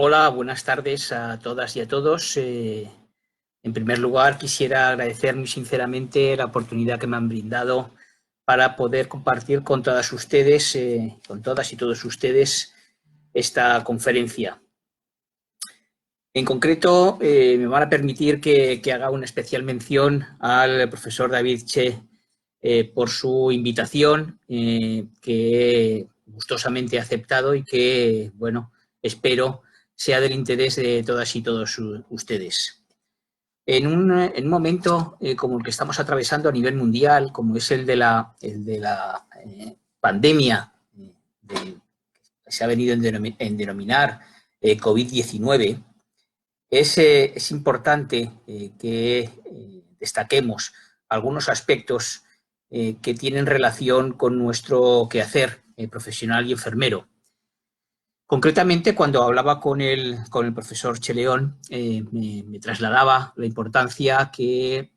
Hola, buenas tardes a todas y a todos. En primer lugar, quisiera agradecer muy sinceramente la oportunidad que me han brindado para poder compartir con todas ustedes, con todas y todos ustedes, esta conferencia. En concreto, me van a permitir que haga una especial mención al profesor David Che por su invitación, que gustosamente he aceptado y que, bueno, espero sea del interés de todas y todos ustedes. En un momento como el que estamos atravesando a nivel mundial, como es el de la pandemia que se ha venido en denominar COVID-19, es importante que destaquemos algunos aspectos que tienen relación con nuestro quehacer profesional y enfermero. Concretamente, cuando hablaba con el profesor Cheleón, me trasladaba la importancia que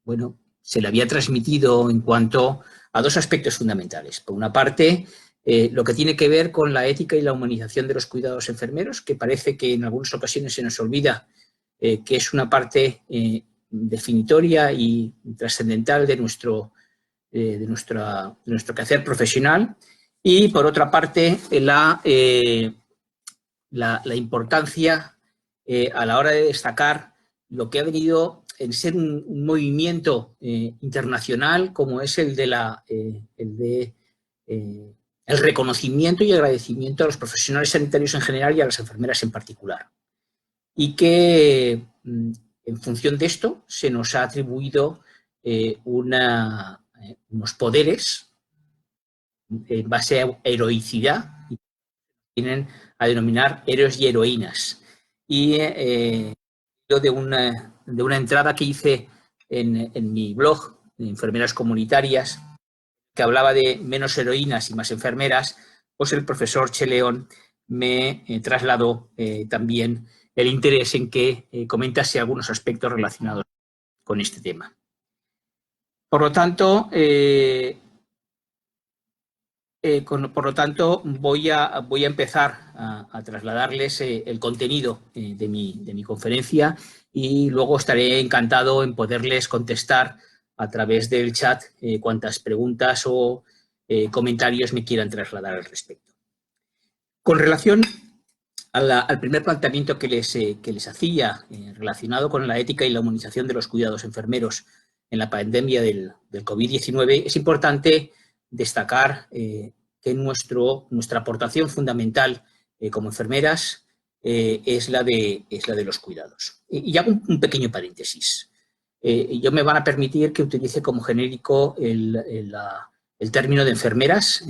bueno, se le había transmitido en cuanto a dos aspectos fundamentales. Por una parte, lo que tiene que ver con la ética y la humanización de los cuidados enfermeros, que parece que en algunas ocasiones se nos olvida que es una parte definitoria y trascendental de nuestro quehacer profesional. Y, por otra parte, la importancia a la hora de destacar lo que ha venido en ser un movimiento internacional como es el de el reconocimiento y agradecimiento a los profesionales sanitarios en general y a las enfermeras en particular. Y que en función de esto se nos ha atribuido unos poderes en base a heroicidad, y vienen a denominar héroes y heroínas. Y yo de una entrada que hice en mi blog de Enfermeras Comunitarias, que hablaba de menos heroínas y más enfermeras, pues el profesor Cheleón me trasladó también el interés en que comentase algunos aspectos relacionados con este tema. Por lo tanto, voy a empezar a trasladarles el contenido de mi conferencia y luego estaré encantado en poderles contestar a través del chat cuantas preguntas o comentarios me quieran trasladar al respecto. Con relación al primer planteamiento que les hacía relacionado con la ética y la humanización de los cuidados enfermeros en la pandemia del COVID-19, es importante destacar que nuestra aportación fundamental como enfermeras es la de los cuidados. Y hago un pequeño paréntesis. Yo me van a permitir que utilice como genérico el término de enfermeras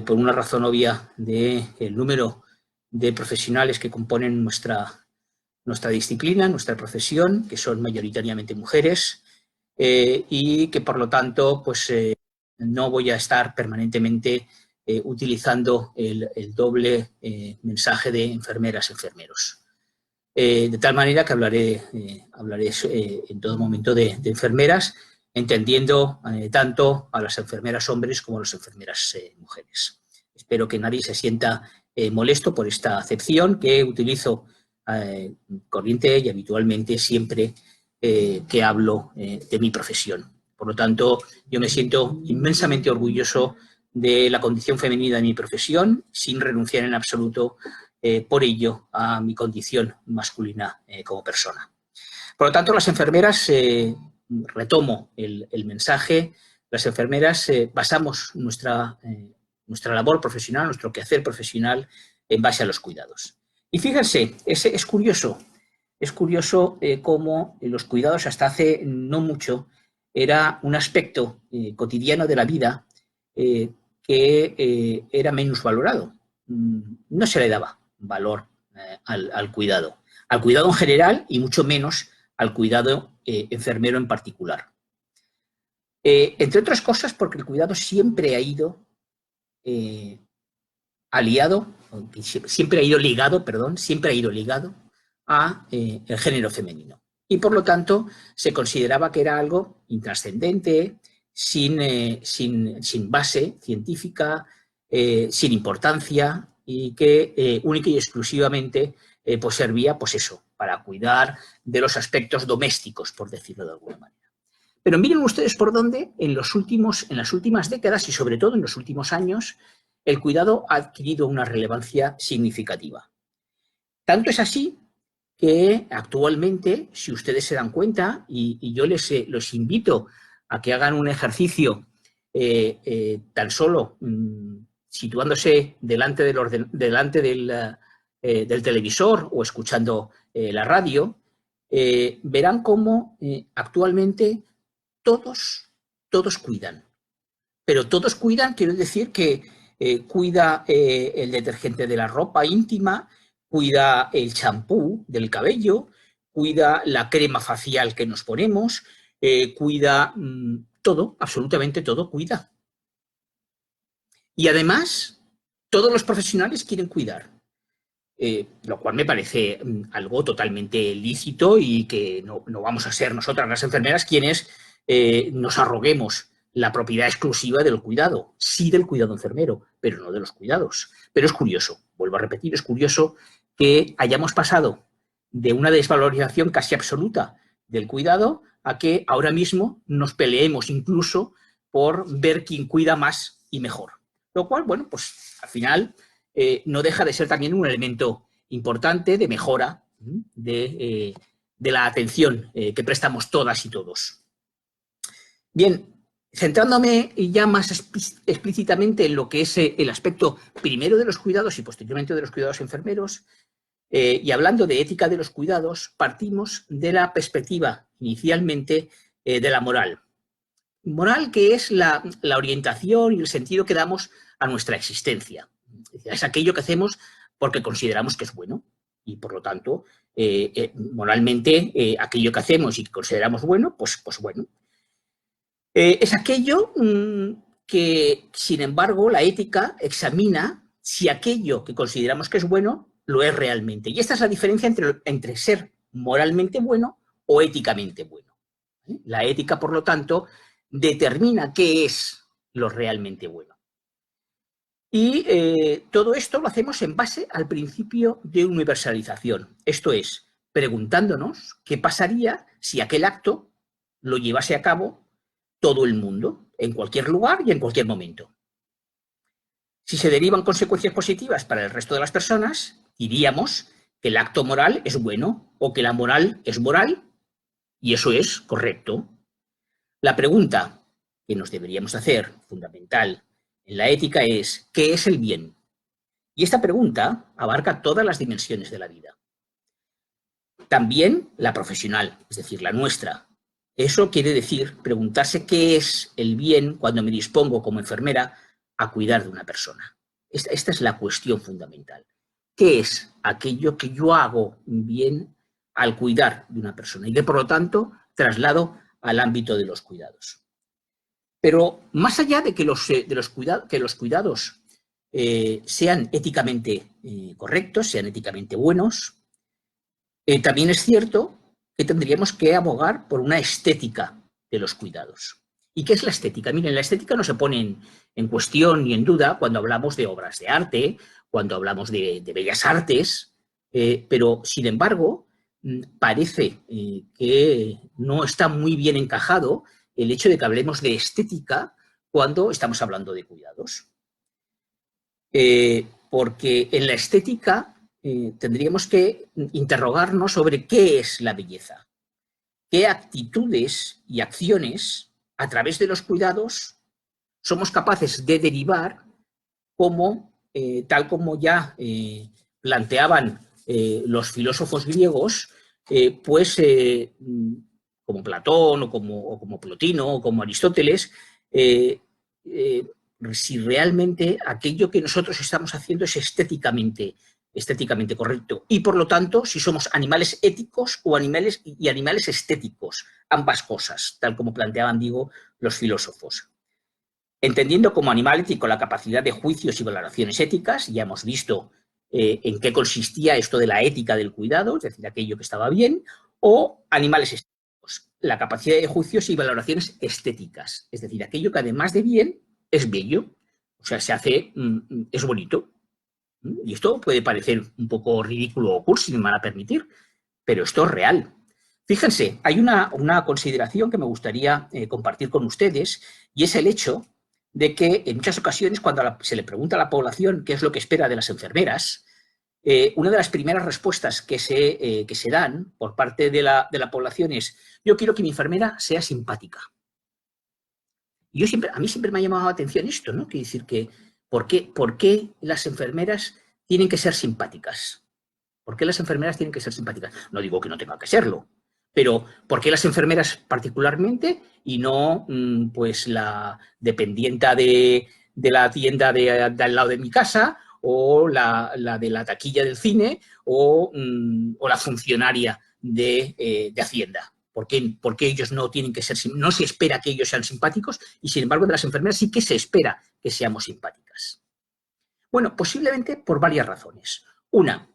por una razón obvia del número de profesionales que componen nuestra disciplina, nuestra profesión, que son mayoritariamente mujeres, y que por lo tanto pues no voy a estar permanentemente utilizando el doble mensaje de enfermeras, enfermeros. De tal manera que hablaré en todo momento de enfermeras, entendiendo tanto a las enfermeras hombres como a las enfermeras mujeres. Espero que nadie se sienta molesto por esta acepción que utilizo corriente y habitualmente siempre que hablo de mi profesión. Por lo tanto, yo me siento inmensamente orgulloso de la condición femenina de mi profesión, sin renunciar en absoluto por ello a mi condición masculina como persona. Por lo tanto, las enfermeras, retomo el mensaje, las enfermeras basamos nuestra labor profesional, nuestro quehacer profesional en base a los cuidados. Y fíjense, es curioso cómo los cuidados hasta hace no mucho era un aspecto cotidiano de la vida que era menos valorado. No se le daba valor al cuidado en general y mucho menos al cuidado enfermero en particular. Entre otras cosas porque el cuidado siempre ha ido ligado a el género femenino. Y por lo tanto se consideraba que era algo intrascendente, sin base científica, sin importancia, y que única y exclusivamente pues servía, pues eso, para cuidar de los aspectos domésticos, por decirlo de alguna manera. Pero miren ustedes por dónde en las últimas décadas y sobre todo en los últimos años, el cuidado ha adquirido una relevancia significativa. Tanto es así que actualmente, si ustedes se dan cuenta, y yo los invito a que hagan un ejercicio tan solo situándose delante del televisor o escuchando la radio, verán cómo actualmente todos cuidan. Pero todos cuidan, quiero decir que cuida el detergente de la ropa íntima, cuida el champú del cabello, cuida la crema facial que nos ponemos, cuida todo, absolutamente todo cuida. Y además, todos los profesionales quieren cuidar, lo cual me parece algo totalmente lícito y que no vamos a ser nosotras las enfermeras quienes nos arroguemos la propiedad exclusiva del cuidado, sí del cuidado enfermero, pero no de los cuidados. Pero es curioso, vuelvo a repetir, es curioso que hayamos pasado de una desvalorización casi absoluta del cuidado a que ahora mismo nos peleemos incluso por ver quién cuida más y mejor. Lo cual, bueno, pues al final no deja de ser también un elemento importante de mejora de la atención que prestamos todas y todos. Bien, centrándome ya más explícitamente en lo que es el aspecto primero de los cuidados y posteriormente de los cuidados enfermeros, y hablando de ética de los cuidados, partimos de la perspectiva inicialmente de la moral. Moral que es la orientación y el sentido que damos a nuestra existencia. Es aquello que hacemos porque consideramos que es bueno y, por lo tanto, moralmente aquello que hacemos y que consideramos bueno, pues bueno. Es aquello que, sin embargo, la ética examina si aquello que consideramos que es bueno lo es realmente. Y esta es la diferencia entre ser moralmente bueno o éticamente bueno. La ética, por lo tanto, determina qué es lo realmente bueno. Y todo esto lo hacemos en base al principio de universalización. Esto es, preguntándonos qué pasaría si aquel acto lo llevase a cabo todo el mundo, en cualquier lugar y en cualquier momento. Si se derivan consecuencias positivas para el resto de las personas, diríamos que el acto moral es bueno o que la moral es moral, y eso es correcto. La pregunta que nos deberíamos hacer, fundamental en la ética, es ¿qué es el bien? Y esta pregunta abarca todas las dimensiones de la vida. También la profesional, es decir, la nuestra. Eso quiere decir preguntarse qué es el bien cuando me dispongo como enfermera a cuidar de una persona. Esta es la cuestión fundamental. ¿Qué es aquello que yo hago bien al cuidar de una persona y que, por lo tanto, traslado al ámbito de los cuidados? Pero más allá de que los cuidados sean éticamente correctos, sean éticamente buenos, también es cierto que tendríamos que abogar por una estética de los cuidados. ¿Y qué es la estética? Miren, la estética no se pone en cuestión ni en duda cuando hablamos de obras de arte, cuando hablamos de bellas artes, pero, sin embargo, parece que no está muy bien encajado el hecho de que hablemos de estética cuando estamos hablando de cuidados. Porque en la estética tendríamos que interrogarnos sobre qué es la belleza, qué actitudes y acciones a través de los cuidados somos capaces de derivar como, tal como ya planteaban los filósofos griegos, pues como Platón o como Plotino o como Aristóteles, si realmente aquello que nosotros estamos haciendo es estéticamente correcto. Y, por lo tanto, si somos animales éticos o animales estéticos, ambas cosas, tal como planteaban, digo, los filósofos. Entendiendo como animal ético la capacidad de juicios y valoraciones éticas, ya hemos visto en qué consistía esto de la ética del cuidado, es decir, aquello que estaba bien, o animales estéticos, la capacidad de juicios y valoraciones estéticas, es decir, aquello que además de bien es bello, o sea, es bonito. Y esto puede parecer un poco ridículo o cursi, si me van a permitir, pero esto es real. Fíjense, hay una consideración que me gustaría compartir con ustedes, y es el hecho de que en muchas ocasiones cuando se le pregunta a la población qué es lo que espera de las enfermeras, una de las primeras respuestas que se dan por parte de la población es: yo quiero que mi enfermera sea simpática. Y a mí siempre me ha llamado la atención esto, ¿no? Quiere decir que ¿por qué las enfermeras tienen que ser simpáticas? ¿Por qué las enfermeras tienen que ser simpáticas? No digo que no tenga que serlo, pero ¿por qué las enfermeras particularmente y no pues la dependienta de la tienda de al lado de mi casa, o la de la taquilla del cine, o la funcionaria de Hacienda? ¿Por qué ellos no tienen que ser, no se espera que ellos sean simpáticos, y sin embargo de las enfermeras sí que se espera que seamos simpáticas? Bueno, posiblemente por varias razones. Una,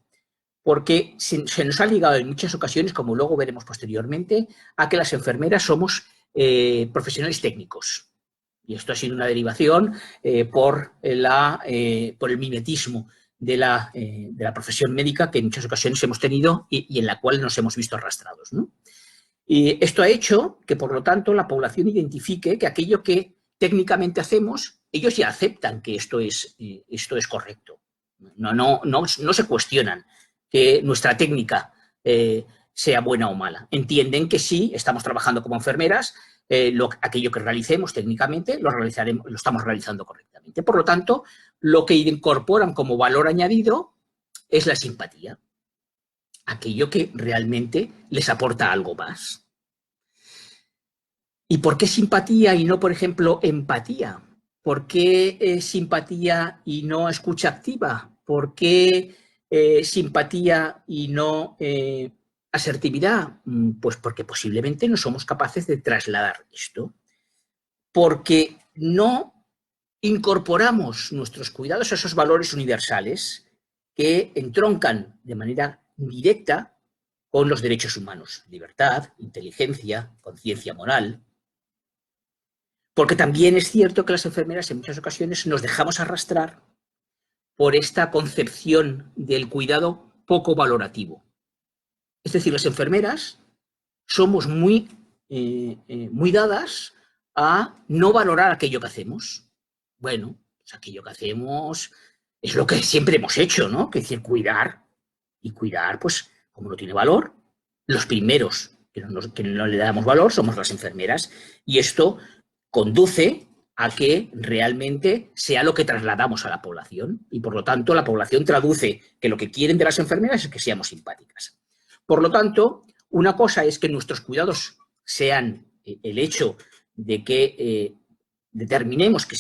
porque se nos ha ligado en muchas ocasiones, como luego veremos posteriormente, a que las enfermeras somos profesionales técnicos. Y esto ha sido una derivación por el mimetismo de la profesión médica que en muchas ocasiones hemos tenido y en la cual nos hemos visto arrastrados, ¿no? Y esto ha hecho que, por lo tanto, la población identifique que aquello que técnicamente hacemos, ellos ya aceptan que esto es correcto. No se cuestionan que nuestra técnica sea buena o mala. Entienden que sí, estamos trabajando como enfermeras, aquello que realicemos técnicamente lo estamos realizando correctamente. Por lo tanto, lo que incorporan como valor añadido es la simpatía, aquello que realmente les aporta algo más. ¿Y por qué simpatía y no, por ejemplo, empatía? ¿Por qué simpatía y no escucha activa? ¿Por qué simpatía y no asertividad? Pues porque posiblemente no somos capaces de trasladar esto. Porque no incorporamos nuestros cuidados a esos valores universales que entroncan de manera directa con los derechos humanos: libertad, inteligencia, conciencia moral. Porque también es cierto que las enfermeras en muchas ocasiones nos dejamos arrastrar por esta concepción del cuidado poco valorativo. Es decir, las enfermeras somos muy dadas a no valorar aquello que hacemos. Bueno, pues aquello que hacemos es lo que siempre hemos hecho, ¿no? Que es decir, cuidar. Y cuidar, pues, como no tiene valor, los primeros que no le damos valor somos las enfermeras. Y esto conduce a que realmente sea lo que trasladamos a la población, y por lo tanto la población traduce que lo que quieren de las enfermeras es que seamos simpáticas. Por lo tanto, una cosa es que nuestros cuidados sean el hecho de que determinemos que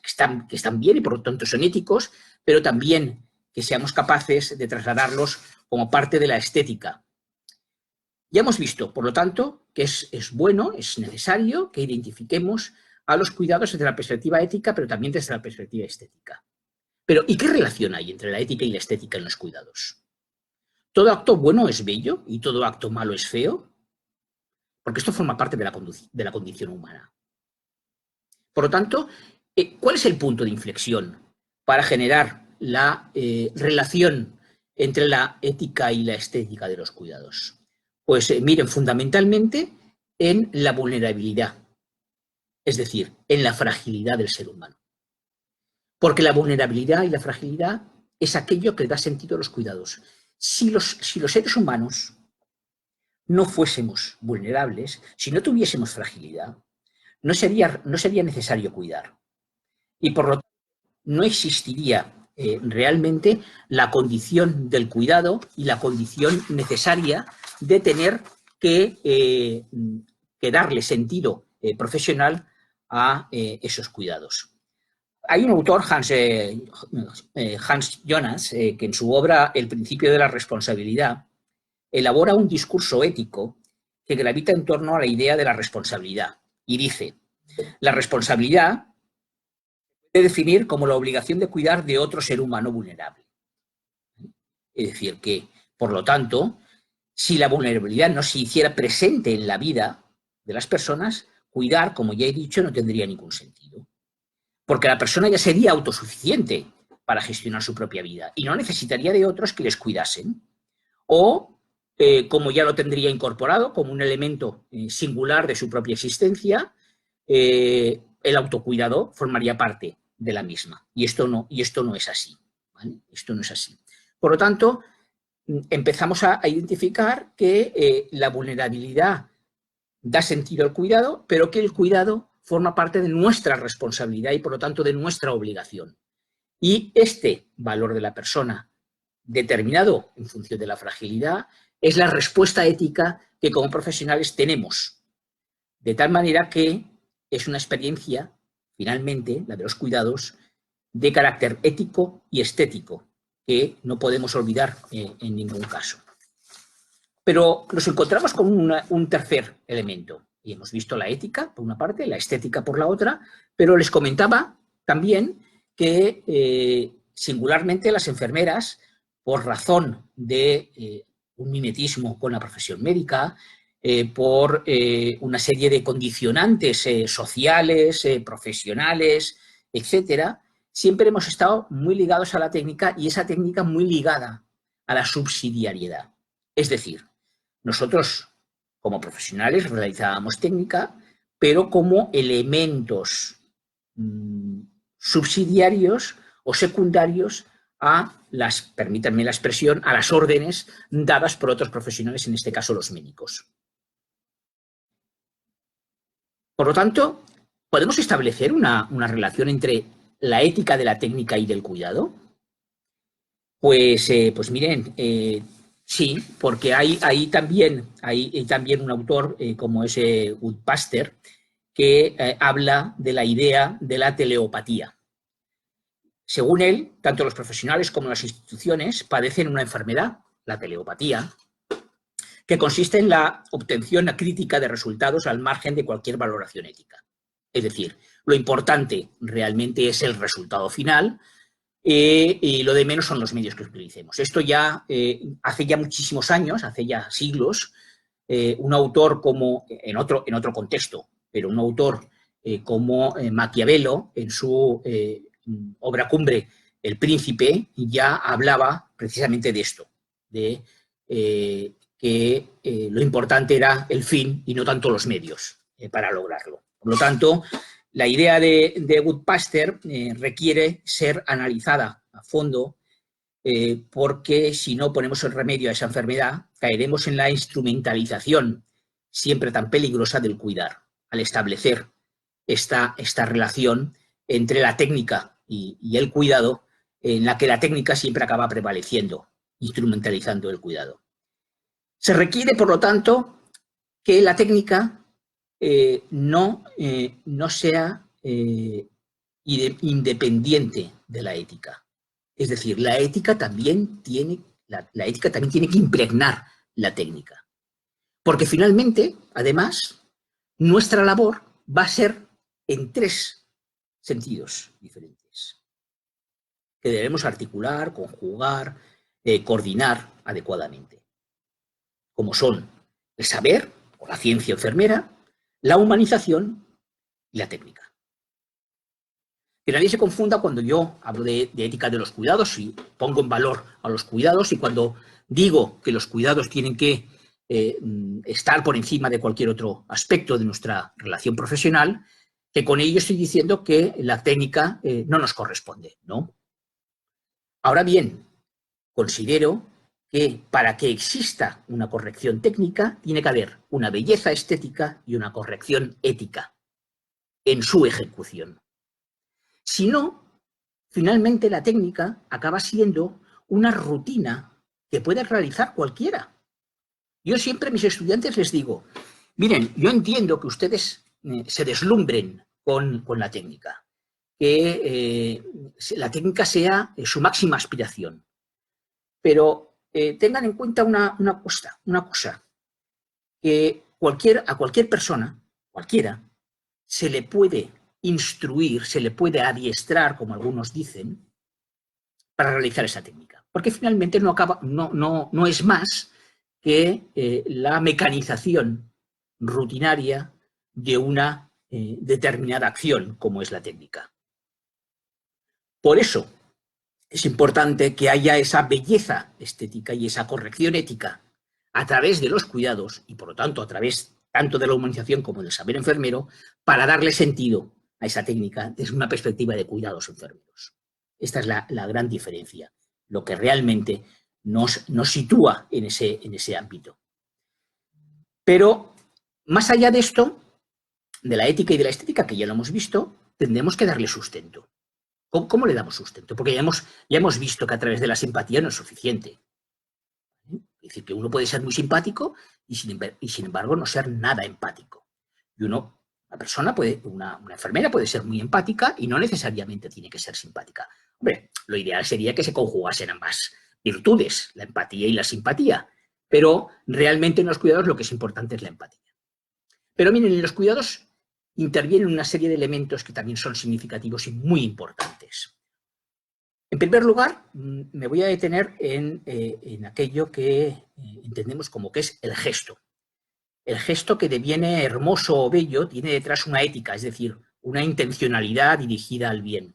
están bien y por lo tanto son éticos, pero también que seamos capaces de trasladarlos como parte de la estética. Ya hemos visto, por lo tanto, que es bueno, es necesario que identifiquemos a los cuidados desde la perspectiva ética, pero también desde la perspectiva estética. Pero, ¿y qué relación hay entre la ética y la estética en los cuidados? ¿Todo acto bueno es bello y todo acto malo es feo? Porque esto forma parte de la condición humana. Por lo tanto, ¿cuál es el punto de inflexión para generar la relación entre la ética y la estética de los cuidados? Pues miren, fundamentalmente en la vulnerabilidad, es decir, en la fragilidad del ser humano. Porque la vulnerabilidad y la fragilidad es aquello que da sentido a los cuidados. Si los seres humanos no fuésemos vulnerables, si no tuviésemos fragilidad, no sería necesario cuidar. Y por lo tanto, no existiría realmente la condición del cuidado y la condición necesaria de tener que darle sentido profesional a esos cuidados. Hay un autor, Hans Jonas, que en su obra El principio de la responsabilidad elabora un discurso ético que gravita en torno a la idea de la responsabilidad y dice: la responsabilidad se puede definir como la obligación de cuidar de otro ser humano vulnerable. Es decir, que, por lo tanto, si la vulnerabilidad no se hiciera presente en la vida de las personas, cuidar, como ya he dicho, no tendría ningún sentido. Porque la persona ya sería autosuficiente para gestionar su propia vida y no necesitaría de otros que les cuidasen. O, como ya lo tendría incorporado como un elemento singular de su propia existencia, el autocuidado formaría parte de la misma. Y esto no es así, ¿vale? Esto no es así. Por lo tanto, empezamos a identificar que la vulnerabilidad da sentido al cuidado, pero que el cuidado forma parte de nuestra responsabilidad y, por lo tanto, de nuestra obligación. Y este valor de la persona, determinado en función de la fragilidad, es la respuesta ética que como profesionales tenemos. De tal manera que es una experiencia, finalmente, la de los cuidados, de carácter ético y estético, que no podemos olvidar en ningún caso. Pero nos encontramos con un tercer elemento. Y hemos visto la ética, por una parte, la estética por la otra, pero les comentaba también que singularmente las enfermeras, por razón de un mimetismo con la profesión médica, por una serie de condicionantes sociales, profesionales, etcétera, siempre hemos estado muy ligados a la técnica y esa técnica muy ligada a la subsidiariedad. Es decir, nosotros como profesionales realizábamos técnica, pero como elementos subsidiarios o secundarios a las, permítanme la expresión, a las órdenes dadas por otros profesionales, en este caso los médicos. Por lo tanto, ¿podemos establecer una relación entre la ética de la técnica y del cuidado? Pues miren, sí, porque hay también un autor como es Goodpaster que habla de la idea de la teleopatía. Según él, tanto los profesionales como las instituciones padecen una enfermedad, la teleopatía, que consiste en la obtención crítica de resultados al margen de cualquier valoración ética. Es decir, lo importante realmente es el resultado final y lo de menos son los medios que utilicemos. Esto ya hace ya muchísimos años, hace ya siglos, un autor como, en otro contexto, pero un autor como Maquiavelo, en su obra cumbre El Príncipe, ya hablaba precisamente de esto, de que lo importante era el fin y no tanto los medios para lograrlo. Por lo tanto, la idea de Goodpaster requiere ser analizada a fondo porque si no ponemos el remedio a esa enfermedad, caeremos en la instrumentalización siempre tan peligrosa del cuidar, al establecer esta relación entre la técnica y el cuidado, en la que la técnica siempre acaba prevaleciendo, instrumentalizando el cuidado. Se requiere, por lo tanto, que la técnica no sea independiente de la ética. Es decir, la ética también tiene que impregnar la técnica. Porque finalmente, además, nuestra labor va a ser en tres sentidos diferentes, que debemos articular, conjugar, coordinar adecuadamente, como son el saber, o la ciencia enfermera, la humanización y la técnica. Que nadie se confunda cuando yo hablo de ética de los cuidados y pongo en valor a los cuidados, y cuando digo que los cuidados tienen que estar por encima de cualquier otro aspecto de nuestra relación profesional, que con ello estoy diciendo que la técnica no nos corresponde, ¿no? Ahora bien, considero que para que exista una corrección técnica tiene que haber una belleza estética y una corrección ética en su ejecución. Si no, finalmente la técnica acaba siendo una rutina que puede realizar cualquiera. Yo siempre a mis estudiantes les digo, miren, yo entiendo que ustedes se deslumbren con la técnica, que la técnica sea su máxima aspiración, pero tengan en cuenta una cosa, que a cualquier persona, cualquiera, se le puede instruir, se le puede adiestrar, como algunos dicen, para realizar esa técnica. Porque finalmente no es más que la mecanización rutinaria de una determinada acción, como es la técnica. Por eso, es importante que haya esa belleza estética y esa corrección ética a través de los cuidados y, por lo tanto, a través tanto de la humanización como del saber enfermero, para darle sentido a esa técnica desde una perspectiva de cuidados enfermeros. Esta es la gran diferencia, lo que realmente nos sitúa en ese ámbito. Pero, más allá de esto, de la ética y de la estética, que ya lo hemos visto, tendremos que darle sustento. ¿Cómo le damos sustento? Porque ya hemos visto que a través de la simpatía no es suficiente. Es decir, que uno puede ser muy simpático y sin embargo no ser nada empático. Y una enfermera puede ser muy empática y no necesariamente tiene que ser simpática. Hombre, lo ideal sería que se conjugasen ambas virtudes, la empatía y la simpatía. Pero realmente en los cuidados lo que es importante es la empatía. Pero miren, en los cuidados intervienen una serie de elementos que también son significativos y muy importantes. En primer lugar, me voy a detener en aquello que entendemos como que es el gesto. El gesto que deviene hermoso o bello tiene detrás una ética, es decir, una intencionalidad dirigida al bien.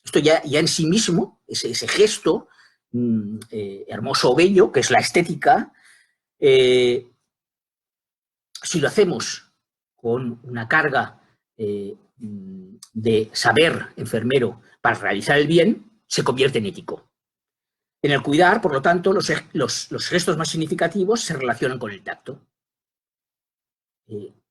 Esto ya en sí mismo, ese gesto hermoso o bello, que es la estética, si lo hacemos con una carga de saber enfermero para realizar el bien, se convierte en ético. En el cuidar, por lo tanto, los gestos más significativos se relacionan con el tacto.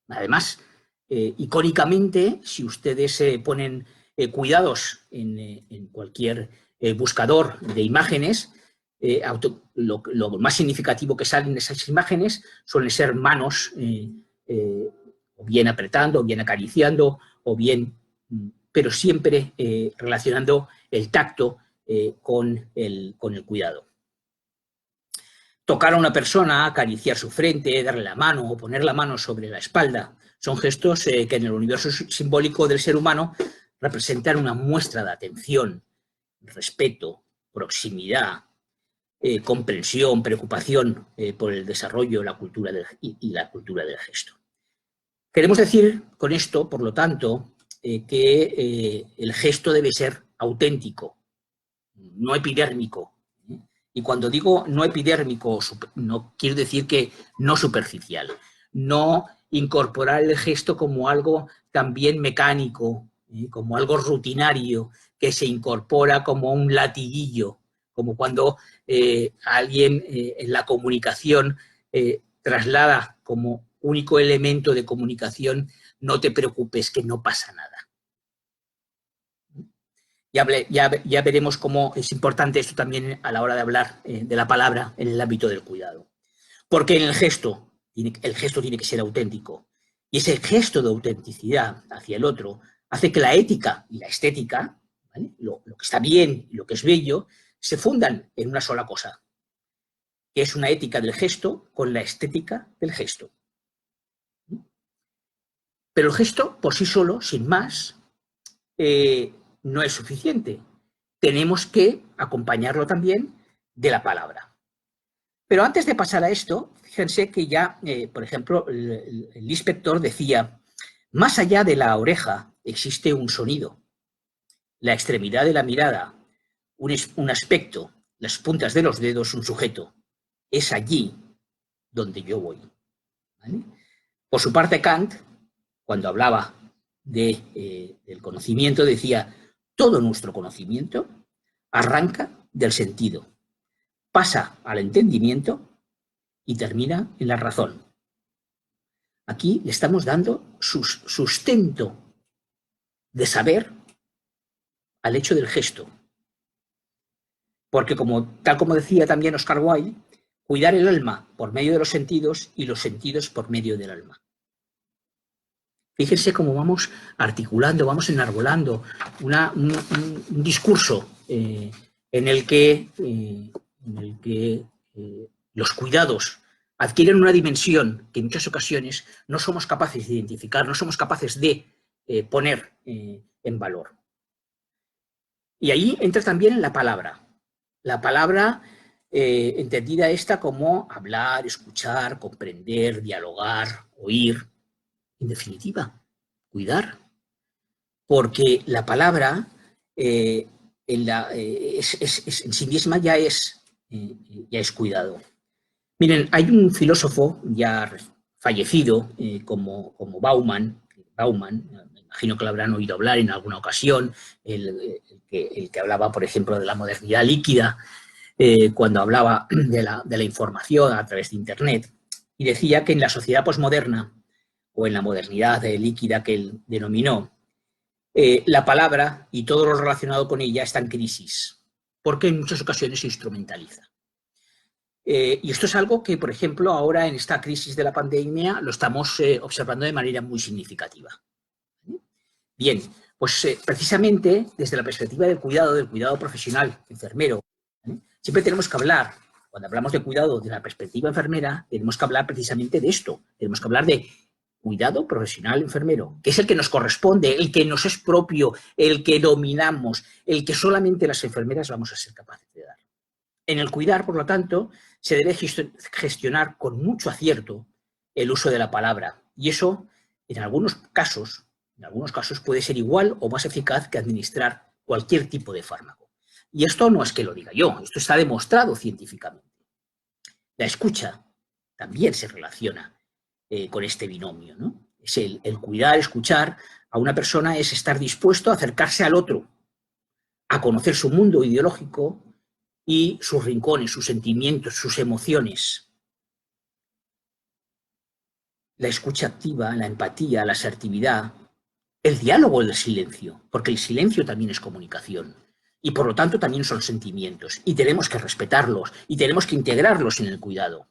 Además, icónicamente, si ustedes ponen cuidados en cualquier buscador de imágenes, lo más significativo que salen de esas imágenes suelen ser manos o bien apretando, o bien acariciando, o bien, pero siempre relacionando el tacto con el cuidado. Tocar a una persona, acariciar su frente, darle la mano o poner la mano sobre la espalda, son gestos que en el universo simbólico del ser humano representan una muestra de atención, respeto, proximidad, comprensión, preocupación por el desarrollo la cultura y la cultura del gesto. Queremos decir con esto, por lo tanto, que el gesto debe ser auténtico, no epidérmico. Y cuando digo no epidérmico, no quiero decir que no superficial. No incorporar el gesto como algo también mecánico, como algo rutinario, que se incorpora como un latiguillo, como cuando alguien en la comunicación traslada como único elemento de comunicación: no te preocupes, que no pasa nada. Ya veremos cómo es importante esto también a la hora de hablar de la palabra en el ámbito del cuidado. Porque en el gesto tiene que ser auténtico. Y ese gesto de autenticidad hacia el otro hace que la ética y la estética, ¿vale?, lo que está bien y lo que es bello, se fundan en una sola cosa, que es una ética del gesto con la estética del gesto. Pero el gesto, por sí solo, sin más, no es suficiente. Tenemos que acompañarlo también de la palabra. Pero antes de pasar a esto, fíjense que ya, por ejemplo, el inspector decía: más allá de la oreja existe un sonido, la extremidad de la mirada, un aspecto, las puntas de los dedos, un sujeto. Es allí donde yo voy. ¿Vale? Por su parte, Kant, cuando hablaba del conocimiento, decía: todo nuestro conocimiento arranca del sentido, pasa al entendimiento y termina en la razón. Aquí le estamos dando sustento de saber al hecho del gesto. Porque tal como decía también Oscar Wilde, cuidar el alma por medio de los sentidos y los sentidos por medio del alma. Fíjense cómo vamos articulando, vamos enarbolando un discurso en el que los cuidados adquieren una dimensión que en muchas ocasiones no somos capaces de identificar, no somos capaces de poner en valor. Y ahí entra también la palabra. La palabra entendida esta como hablar, escuchar, comprender, dialogar, oír. En definitiva, cuidar. Porque la palabra en sí misma ya es cuidado. Miren, hay un filósofo ya fallecido como Bauman, me imagino que lo habrán oído hablar en alguna ocasión, el que hablaba, por ejemplo, de la modernidad líquida, cuando hablaba de la información a través de Internet, y decía que en la sociedad posmoderna, o en la modernidad líquida que él denominó, la palabra y todo lo relacionado con ella está en crisis, porque en muchas ocasiones se instrumentaliza. Y esto es algo que, por ejemplo, ahora en esta crisis de la pandemia lo estamos observando de manera muy significativa. Bien, pues precisamente desde la perspectiva del cuidado profesional, enfermero, siempre tenemos que hablar, cuando hablamos de cuidado de la perspectiva enfermera, tenemos que hablar precisamente de esto, tenemos que hablar de cuidado profesional enfermero, que es el que nos corresponde, el que nos es propio, el que dominamos, el que solamente las enfermeras vamos a ser capaces de dar. En el cuidar, por lo tanto, se debe gestionar con mucho acierto el uso de la palabra, y eso, en algunos casos puede ser igual o más eficaz que administrar cualquier tipo de fármaco. Y esto no es que lo diga yo, esto está demostrado científicamente. La escucha también se relaciona con este binomio, ¿no? Es el cuidar, escuchar a una persona es estar dispuesto a acercarse al otro, a conocer su mundo ideológico y sus rincones, sus sentimientos, sus emociones. La escucha activa, la empatía, la asertividad, el diálogo del silencio, porque el silencio también es comunicación y por lo tanto también son sentimientos y tenemos que respetarlos y tenemos que integrarlos en el cuidado.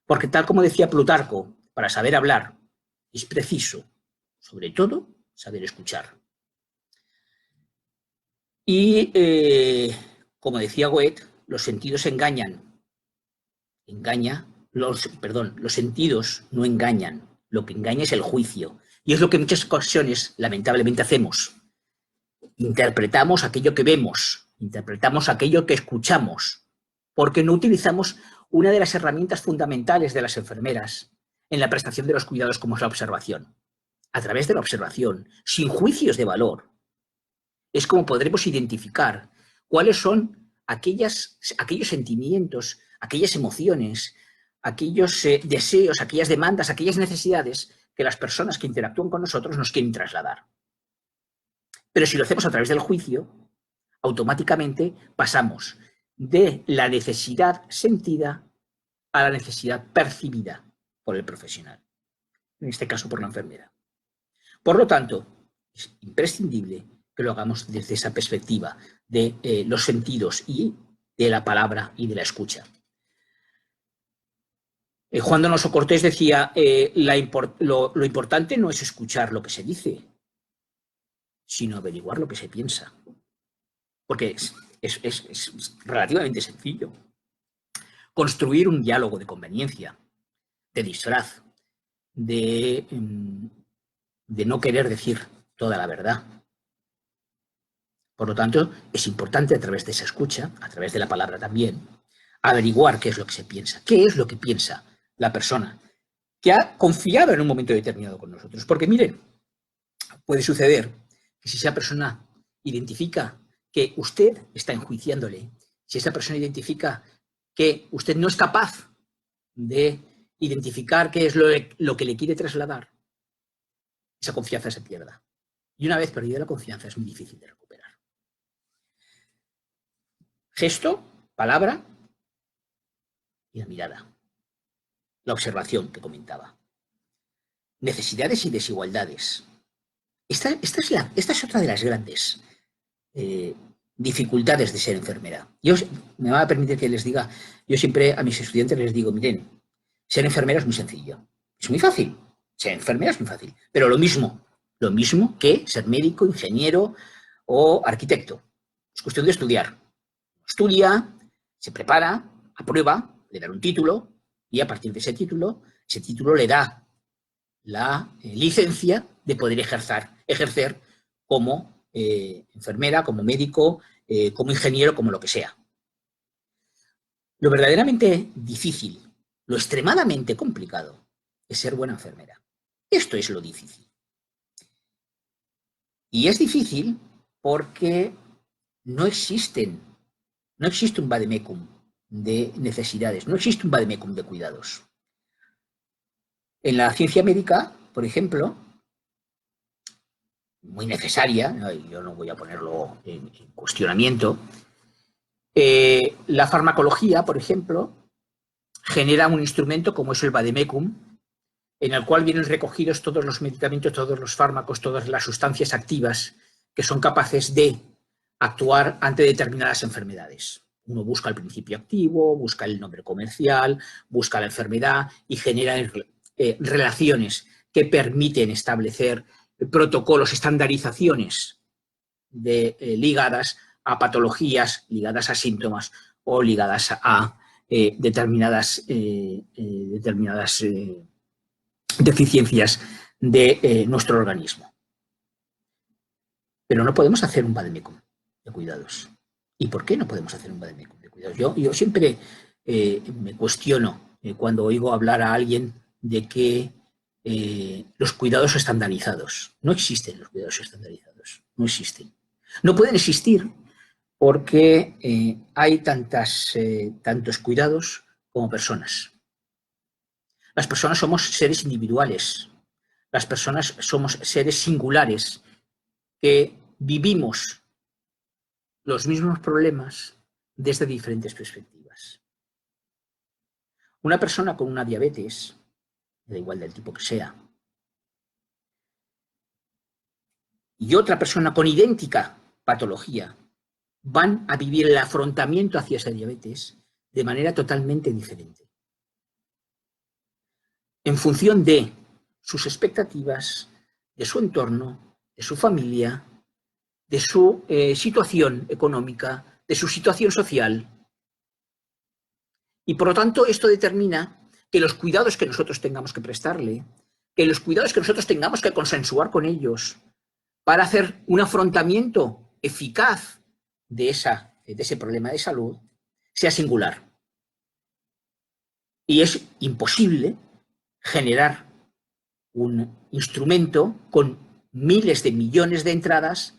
Porque tal como decía Plutarco, para saber hablar es preciso, sobre todo, saber escuchar. Y, como decía Goethe, los sentidos los sentidos no engañan, lo que engaña es el juicio. Y es lo que en muchas ocasiones, lamentablemente, hacemos. Interpretamos aquello que vemos, interpretamos aquello que escuchamos, porque no utilizamos una de las herramientas fundamentales de las enfermeras en la prestación de los cuidados, como es la observación. A través de la observación, sin juicios de valor, es como podremos identificar cuáles son aquellos sentimientos, aquellas emociones, aquellos deseos, aquellas demandas, aquellas necesidades que las personas que interactúan con nosotros nos quieren trasladar. Pero si lo hacemos a través del juicio, automáticamente pasamos de la necesidad sentida a la necesidad percibida por el profesional, en este caso por la enfermera. Por lo tanto, es imprescindible que lo hagamos desde esa perspectiva de los sentidos y de la palabra y de la escucha. Juan Donoso Cortés decía, lo importante no es escuchar lo que se dice, sino averiguar lo que se piensa. Porque es relativamente sencillo. Construir un diálogo de conveniencia, de disfraz, de no querer decir toda la verdad. Por lo tanto, es importante a través de esa escucha, a través de la palabra también, averiguar qué es lo que se piensa, qué es lo que piensa la persona que ha confiado en un momento determinado con nosotros. Porque miren, puede suceder que si esa persona identifica que usted está enjuiciándole, si esa persona identifica que usted no es capaz de identificar qué es lo que le quiere trasladar, esa confianza se pierda. Y una vez perdida la confianza es muy difícil de recuperar. Gesto, palabra y la mirada. La observación que comentaba. Necesidades y desigualdades. Esta es otra de las grandes dificultades de ser enfermera. Me va a permitir que les diga, yo siempre a mis estudiantes les digo, miren, ser enfermera es muy sencillo. Es muy fácil. Ser enfermera es muy fácil. Pero lo mismo que ser médico, ingeniero o arquitecto. Es cuestión de estudiar. Estudia, se prepara, aprueba, le dan un título y a partir de ese título le da la licencia de poder ejercer como enfermera, como médico, como ingeniero, como lo que sea. Lo verdaderamente difícil, lo extremadamente complicado, es ser buena enfermera. Esto es lo difícil. Y es difícil porque no existen, no existe un vademecum de necesidades, no existe un vademecum de cuidados. En la ciencia médica, por ejemplo, muy necesaria, yo no voy a ponerlo en cuestionamiento, la farmacología, por ejemplo, genera un instrumento como es el vademecum, en el cual vienen recogidos todos los medicamentos, todos los fármacos, todas las sustancias activas que son capaces de actuar ante determinadas enfermedades. Uno busca el principio activo, busca el nombre comercial, busca la enfermedad y genera relaciones que permiten establecer protocolos, estandarizaciones ligadas a patologías, ligadas a síntomas o ligadas a determinadas deficiencias de nuestro organismo. Pero no podemos hacer un vademecum de cuidados. ¿Y por qué no podemos hacer un vademecum de cuidados? Yo siempre me cuestiono cuando oigo hablar a alguien de que los cuidados estandarizados. No existen los cuidados estandarizados. No existen. No pueden existir porque hay tantos cuidados como personas. Las personas somos seres individuales. Las personas somos seres singulares que vivimos los mismos problemas desde diferentes perspectivas. Una persona con una diabetes, da igual del tipo que sea, y otra persona con idéntica patología, van a vivir el afrontamiento hacia esa diabetes de manera totalmente diferente. En función de sus expectativas, de su entorno, de su familia, de su situación económica, de su situación social. Y por lo tanto esto determina que los cuidados que nosotros tengamos que prestarle, que los cuidados que nosotros tengamos que consensuar con ellos para hacer un afrontamiento eficaz de ese problema de salud, sea singular. Y es imposible generar un instrumento con miles de millones de entradas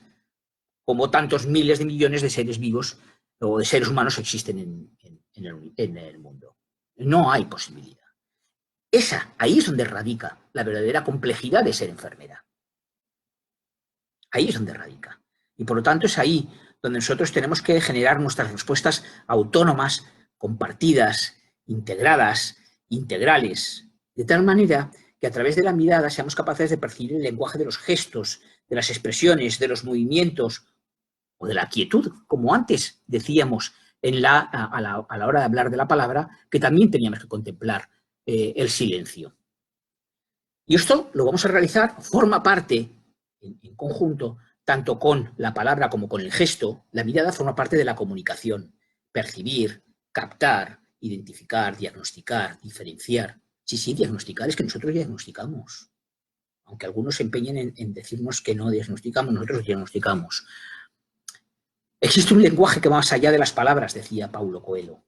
como tantos miles de millones de seres vivos o de seres humanos existen en el mundo. No hay posibilidad. Ahí es donde radica la verdadera complejidad de ser enfermera. Ahí es donde radica. Y por lo tanto es ahí donde nosotros tenemos que generar nuestras respuestas autónomas, compartidas, integradas, integrales, de tal manera que a través de la mirada seamos capaces de percibir el lenguaje de los gestos, de las expresiones, de los movimientos o de la quietud, como antes decíamos a la hora de hablar de la palabra, que también teníamos que contemplar el silencio. Y esto lo vamos a realizar, forma parte, en conjunto, tanto con la palabra como con el gesto. La mirada forma parte de la comunicación. Percibir, captar, identificar, diagnosticar, diferenciar. Sí, diagnosticar es que nosotros diagnosticamos. Aunque algunos se empeñen en decirnos que no diagnosticamos, nosotros diagnosticamos. Existe un lenguaje que va más allá de las palabras, decía Paulo Coelho.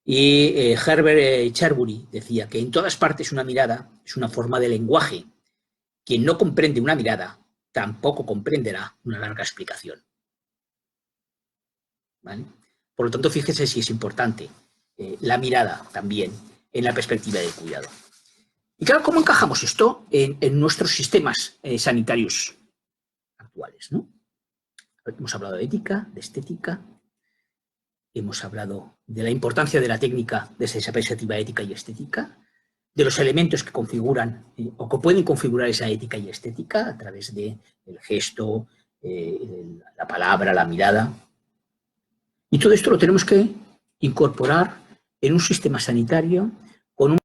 Y Herbert Cherbury decía que en todas partes una mirada es una forma de lenguaje. Quien no comprende una mirada tampoco comprenderá una larga explicación. ¿Vale? Por lo tanto, fíjese si es importante la mirada también en la perspectiva del cuidado. Y claro, ¿cómo encajamos esto en nuestros sistemas sanitarios actuales, ¿no? Hemos hablado de ética, de estética, hemos hablado de la importancia de la técnica desde esa perspectiva ética y estética, de los elementos que configuran o que pueden configurar esa ética y estética a través del gesto, la palabra, la mirada. Y todo esto lo tenemos que incorporar en un sistema sanitario con un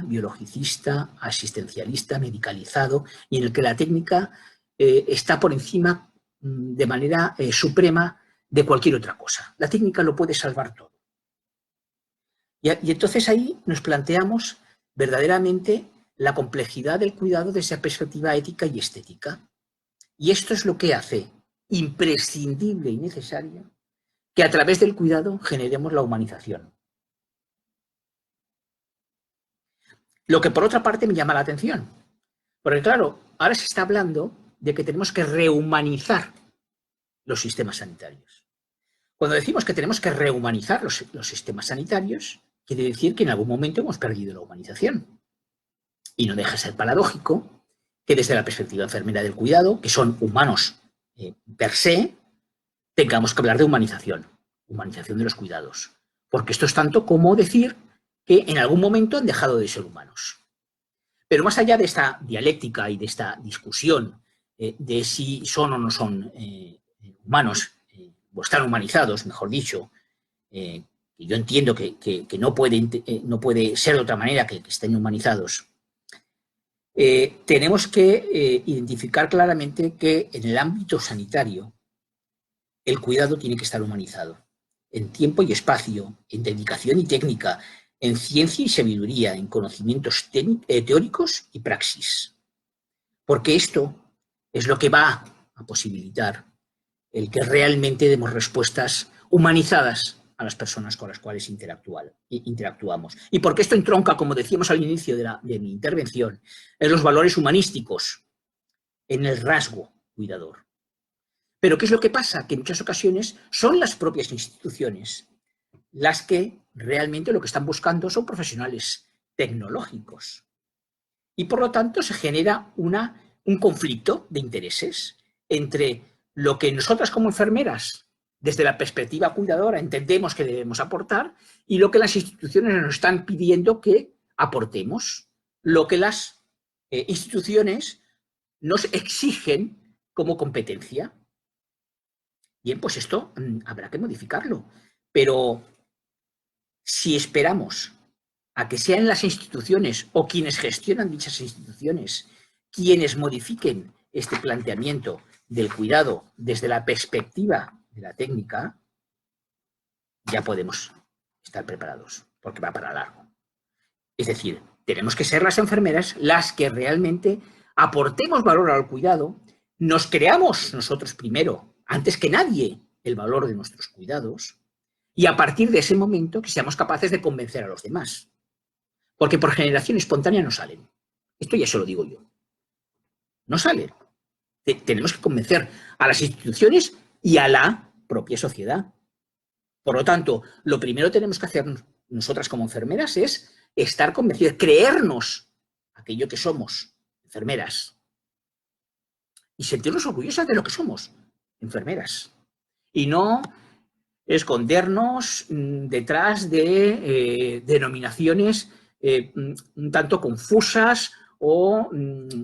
biologicista, asistencialista, medicalizado, y en el que la técnica está por encima de manera suprema de cualquier otra cosa. La técnica lo puede salvar todo. Y entonces ahí nos planteamos verdaderamente la complejidad del cuidado desde esa perspectiva ética y estética. Y esto es lo que hace imprescindible y necesario que a través del cuidado generemos la humanización. Lo que por otra parte me llama la atención, porque claro, ahora se está hablando de que tenemos que rehumanizar los sistemas sanitarios. Cuando decimos que tenemos que rehumanizar los sistemas sanitarios, quiere decir que en algún momento hemos perdido la humanización. Y no deja de ser paradójico que desde la perspectiva enfermera del cuidado, que son humanos per se, tengamos que hablar de humanización de los cuidados. Porque esto es tanto como decir que en algún momento han dejado de ser humanos. Pero más allá de esta dialéctica y de esta discusión de si son o no son humanos, o están humanizados, mejor dicho, y yo entiendo que no puede ser de otra manera que estén humanizados, tenemos que identificar claramente que en el ámbito sanitario el cuidado tiene que estar humanizado, en tiempo y espacio, en dedicación y técnica, en ciencia y sabiduría, en conocimientos teóricos y praxis. Porque esto es lo que va a posibilitar el que realmente demos respuestas humanizadas a las personas con las cuales interactuamos. Y porque esto entronca, como decíamos al inicio de mi intervención, en los valores humanísticos, en el rasgo cuidador. Pero ¿qué es lo que pasa? Que en muchas ocasiones son las propias instituciones las que realmente lo que están buscando son profesionales tecnológicos. Y por lo tanto se genera un conflicto de intereses entre lo que nosotras como enfermeras, desde la perspectiva cuidadora, entendemos que debemos aportar y lo que las instituciones nos están pidiendo que aportemos, lo que las instituciones nos exigen como competencia. Bien, pues esto habrá que modificarlo, pero si esperamos a que sean las instituciones o quienes gestionan dichas instituciones quienes modifiquen este planteamiento del cuidado desde la perspectiva de la técnica, ya podemos estar preparados, porque va para largo. Es decir, tenemos que ser las enfermeras las que realmente aportemos valor al cuidado, nos creamos nosotros primero, antes que nadie, el valor de nuestros cuidados, y a partir de ese momento que seamos capaces de convencer a los demás. Porque por generación espontánea no salen. Esto ya se lo digo yo. No salen. Tenemos que convencer a las instituciones y a la propia sociedad. Por lo tanto, lo primero que tenemos que hacer nosotras como enfermeras es estar convencidas, creernos aquello que somos, enfermeras, y sentirnos orgullosas de lo que somos, enfermeras. Y no escondernos detrás de denominaciones un tanto confusas o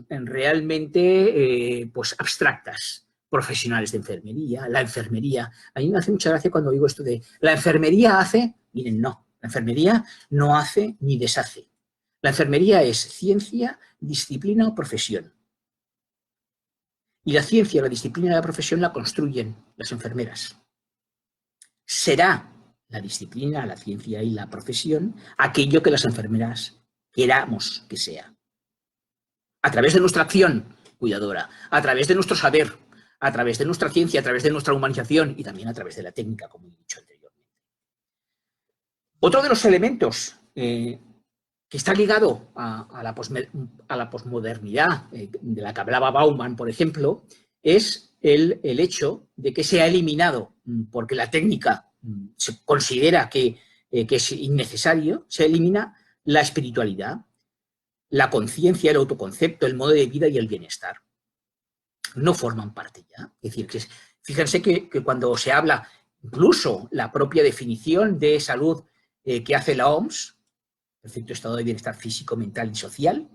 realmente pues abstractas. Profesionales de enfermería, la enfermería. A mí me hace mucha gracia cuando digo esto de la enfermería hace, miren, no, la enfermería no hace ni deshace. La enfermería es ciencia, disciplina o profesión. Y la ciencia, la disciplina y la profesión la construyen las enfermeras. Será la disciplina, la ciencia y la profesión aquello que las enfermeras queramos que sea. A través de nuestra acción cuidadora, a través de nuestro saber, a través de nuestra ciencia, a través de nuestra humanización y también a través de la técnica, como he dicho anteriormente. Otro de los elementos que está ligado a la posmodernidad, de la que hablaba Bauman, por ejemplo, es el hecho de que se ha eliminado, porque la técnica se considera que es innecesario, se elimina la espiritualidad, la conciencia, el autoconcepto, el modo de vida y el bienestar. No forman parte ya. Es decir, fíjense que cuando se habla, incluso la propia definición de salud que hace la OMS, perfecto estado de bienestar físico, mental y social,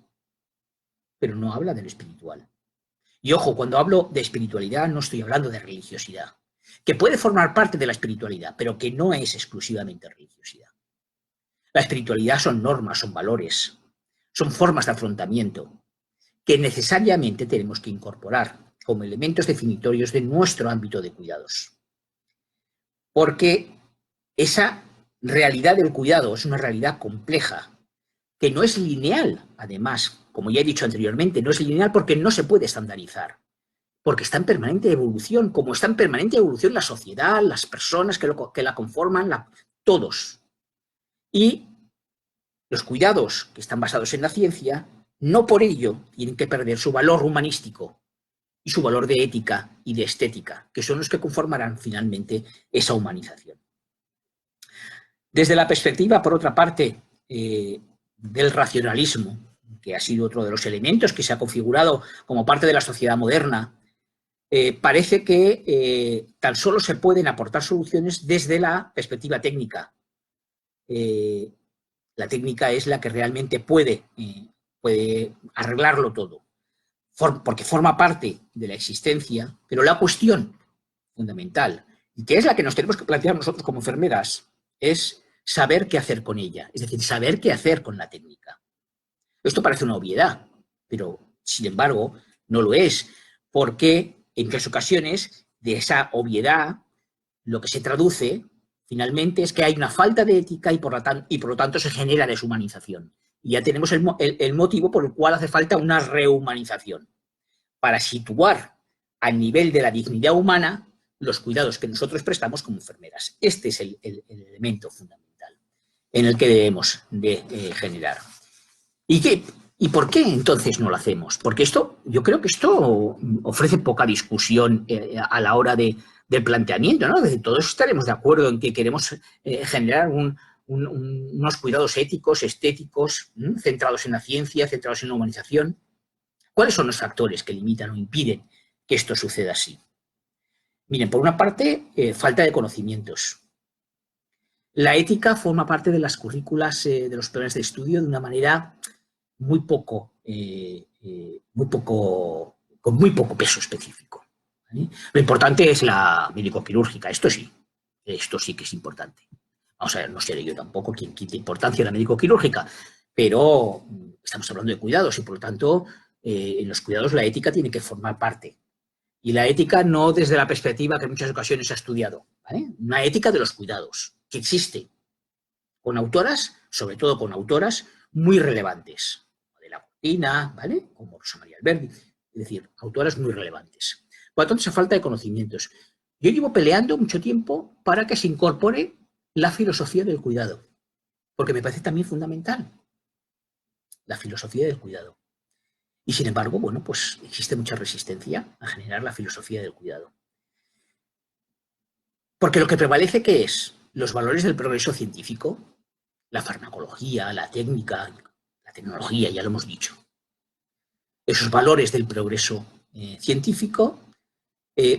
pero no habla de lo espiritual. Y ojo, cuando hablo de espiritualidad no estoy hablando de religiosidad, que puede formar parte de la espiritualidad, pero que no es exclusivamente religiosidad. La espiritualidad son normas, son valores, son formas de afrontamiento que necesariamente tenemos que incorporar como elementos definitorios de nuestro ámbito de cuidados. Porque esa realidad del cuidado es una realidad compleja, que no es lineal, además, como ya he dicho anteriormente, no es lineal porque no se puede estandarizar, porque está en permanente evolución, como está en permanente evolución la sociedad, las personas que la conforman, todos. Y los cuidados que están basados en la ciencia, no por ello tienen que perder su valor humanístico y su valor de ética y de estética, que son los que conformarán finalmente esa humanización. Desde la perspectiva, por otra parte, del racionalismo, que ha sido otro de los elementos que se ha configurado como parte de la sociedad moderna, parece que tan solo se pueden aportar soluciones desde la perspectiva técnica. La técnica es la que realmente puede arreglarlo todo, porque forma parte de la existencia, pero la cuestión fundamental, y que es la que nos tenemos que plantear nosotros como enfermeras, es saber qué hacer con ella, es decir, saber qué hacer con la técnica. Esto parece una obviedad, pero sin embargo no lo es, porque en muchas ocasiones de esa obviedad lo que se traduce finalmente es que hay una falta de ética y por lo tanto se genera deshumanización. Y ya tenemos el motivo por el cual hace falta una rehumanización, para situar al nivel de la dignidad humana los cuidados que nosotros prestamos como enfermeras. Este es el elemento fundamental en el que debemos de generar. ¿Y por qué entonces no lo hacemos? Porque yo creo que esto ofrece poca discusión a la hora del planteamiento, ¿no? Todos estaremos de acuerdo en que queremos generar unos cuidados éticos, estéticos, centrados en la ciencia, centrados en la humanización. ¿Cuáles son los factores que limitan o impiden que esto suceda así? Miren, por una parte, falta de conocimientos. La ética forma parte de las currículas de los planes de estudio de una manera con muy poco peso específico, ¿vale? Lo importante es la médico-quirúrgica, esto sí que es importante. Vamos a ver, no seré yo tampoco quien quite importancia a la médico-quirúrgica, pero estamos hablando de cuidados y por lo tanto en los cuidados la ética tiene que formar parte. Y la ética no desde la perspectiva que en muchas ocasiones se ha estudiado, ¿vale? Una ética de los cuidados, que existe, con autoras, sobre todo con autoras muy relevantes, de la Cortina, ¿vale? Como Rosa María Alberdi, es decir, autoras muy relevantes. Por lo tanto, hace falta de conocimientos. Yo llevo peleando mucho tiempo para que se incorpore la filosofía del cuidado, porque me parece también fundamental la filosofía del cuidado. Y sin embargo, bueno, pues existe mucha resistencia a generar la filosofía del cuidado. Porque lo que prevalece, ¿qué es? Los valores del progreso científico, la farmacología, la técnica, la tecnología, ya lo hemos dicho. Esos valores del progreso científico,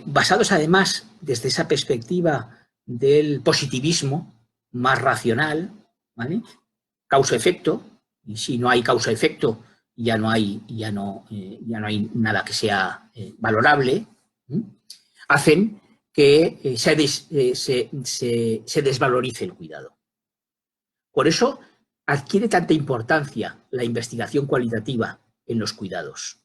basados además desde esa perspectiva del positivismo más racional, ¿vale? Causa-efecto, y si no hay causa-efecto, ya no hay nada que sea valorable, hacen que se desvalorice el cuidado. Por eso adquiere tanta importancia la investigación cualitativa en los cuidados,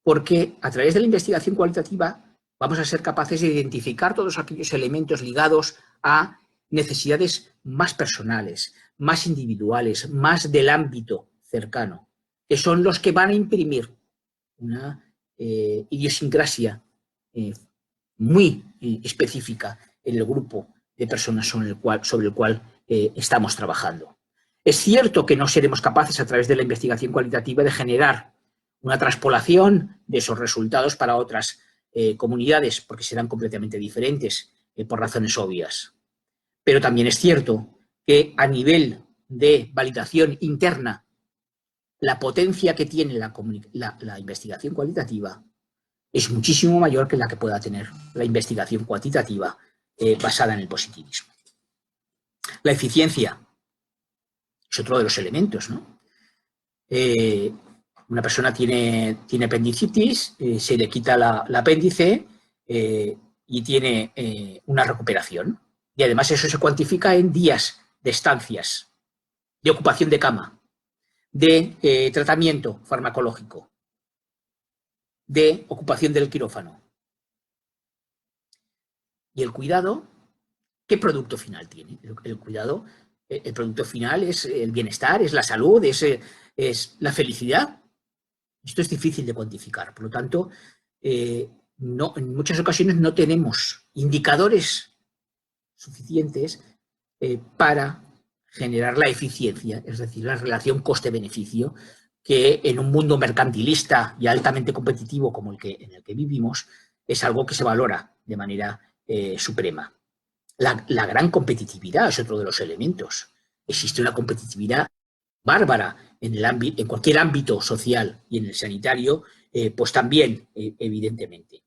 porque a través de la investigación cualitativa vamos a ser capaces de identificar todos aquellos elementos ligados a necesidades más personales, más individuales, más del ámbito cercano, que son los que van a imprimir una idiosincrasia muy específica en el grupo de personas sobre el cual estamos trabajando. Es cierto que no seremos capaces a través de la investigación cualitativa de generar una traspolación de esos resultados para otras comunidades, porque serán completamente diferentes por razones obvias. Pero también es cierto que a nivel de validación interna, la potencia que tiene la investigación cualitativa es muchísimo mayor que la que pueda tener la investigación cuantitativa basada en el positivismo. La eficiencia es otro de los elementos, ¿no? Una persona tiene apendicitis, se le quita la apéndice y tiene una recuperación. Y además eso se cuantifica en días de estancias, de ocupación de cama, de tratamiento farmacológico, de ocupación del quirófano. Y el cuidado, ¿qué producto final tiene? El cuidado, el producto final es el bienestar, es la salud, es la felicidad. Esto es difícil de cuantificar. Por lo tanto, en muchas ocasiones no tenemos indicadores suficientes para generar la eficiencia, es decir, la relación coste-beneficio que en un mundo mercantilista y altamente competitivo como en el que vivimos, es algo que se valora de manera suprema. La gran competitividad es otro de los elementos. Existe una competitividad bárbara en cualquier ámbito social y en el sanitario, pues también, evidentemente.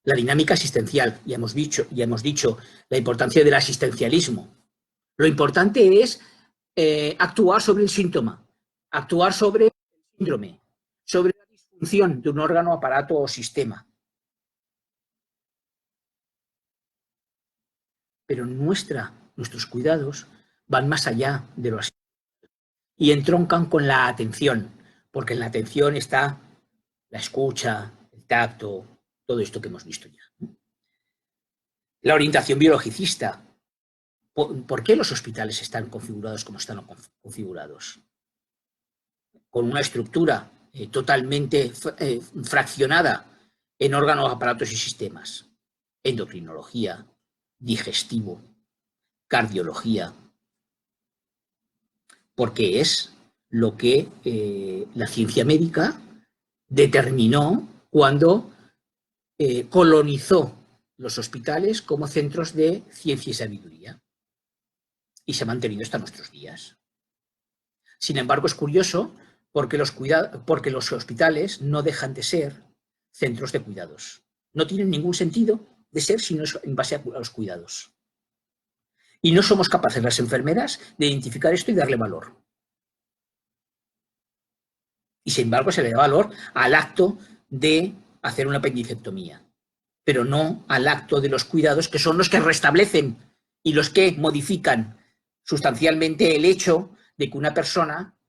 La dinámica asistencial, ya hemos dicho la importancia del asistencialismo. Lo importante es actuar sobre el síntoma, actuar sobre el síndrome, sobre la disfunción de un órgano, aparato o sistema. Pero nuestros cuidados van más allá de lo asistencial y entroncan con la atención, porque en la atención está la escucha, el tacto, todo esto que hemos visto ya. La orientación biologicista. ¿Por qué los hospitales están configurados como están configurados? Con una estructura totalmente fraccionada en órganos, aparatos y sistemas. Endocrinología, digestivo, cardiología. Porque es lo que la ciencia médica determinó cuando colonizó los hospitales como centros de ciencia y sabiduría. Y se ha mantenido hasta nuestros días. Sin embargo, es curioso porque los hospitales no dejan de ser centros de cuidados. No tienen ningún sentido de ser sino en base a los cuidados. Y no somos capaces las enfermeras de identificar esto y darle valor. Y sin embargo se le da valor al acto de hacer una apendicectomía, pero no al acto de los cuidados, que son los que restablecen y los que modifican sustancialmente el hecho de que una persona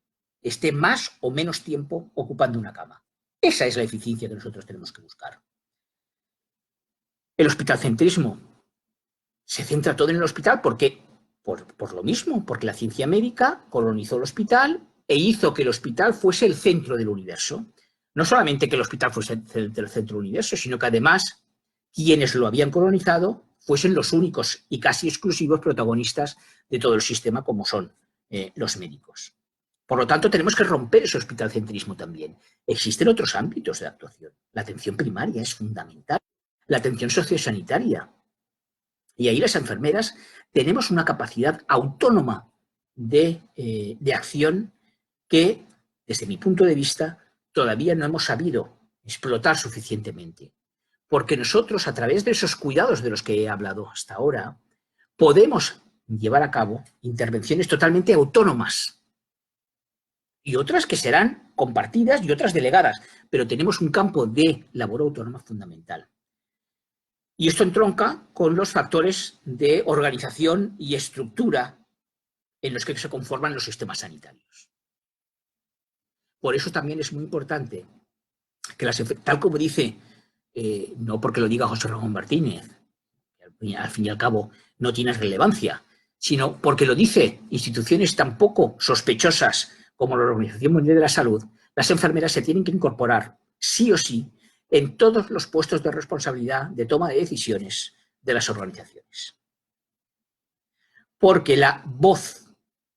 esté más o menos tiempo ocupando una cama. Esa es la eficiencia que nosotros tenemos que buscar. El hospitalcentrismo se centra todo en el hospital porque, por lo mismo, porque la ciencia médica colonizó el hospital e hizo que el hospital fuese el centro del universo. No solamente que el hospital fuese el centro del universo, sino que además quienes lo habían colonizado fuesen los únicos y casi exclusivos protagonistas de todo el sistema, como son los médicos. Por lo tanto, tenemos que romper ese hospitalcentrismo también. Existen otros ámbitos de actuación. La atención primaria es fundamental. La atención sociosanitaria. Y ahí las enfermeras tenemos una capacidad autónoma de acción que, desde mi punto de vista, todavía no hemos sabido explotar suficientemente. Porque nosotros, a través de esos cuidados de los que he hablado hasta ahora, podemos llevar a cabo intervenciones totalmente autónomas y otras que serán compartidas y otras delegadas, pero tenemos un campo de labor autónoma fundamental. Y esto entronca con los factores de organización y estructura en los que se conforman los sistemas sanitarios. Por eso también es muy importante que tal como dice, no porque lo diga José Ramón Martínez, que al fin y al cabo no tiene relevancia, sino porque lo dice instituciones tan poco sospechosas como la Organización Mundial de la Salud, las enfermeras se tienen que incorporar sí o sí en todos los puestos de responsabilidad de toma de decisiones de las organizaciones. Porque la voz,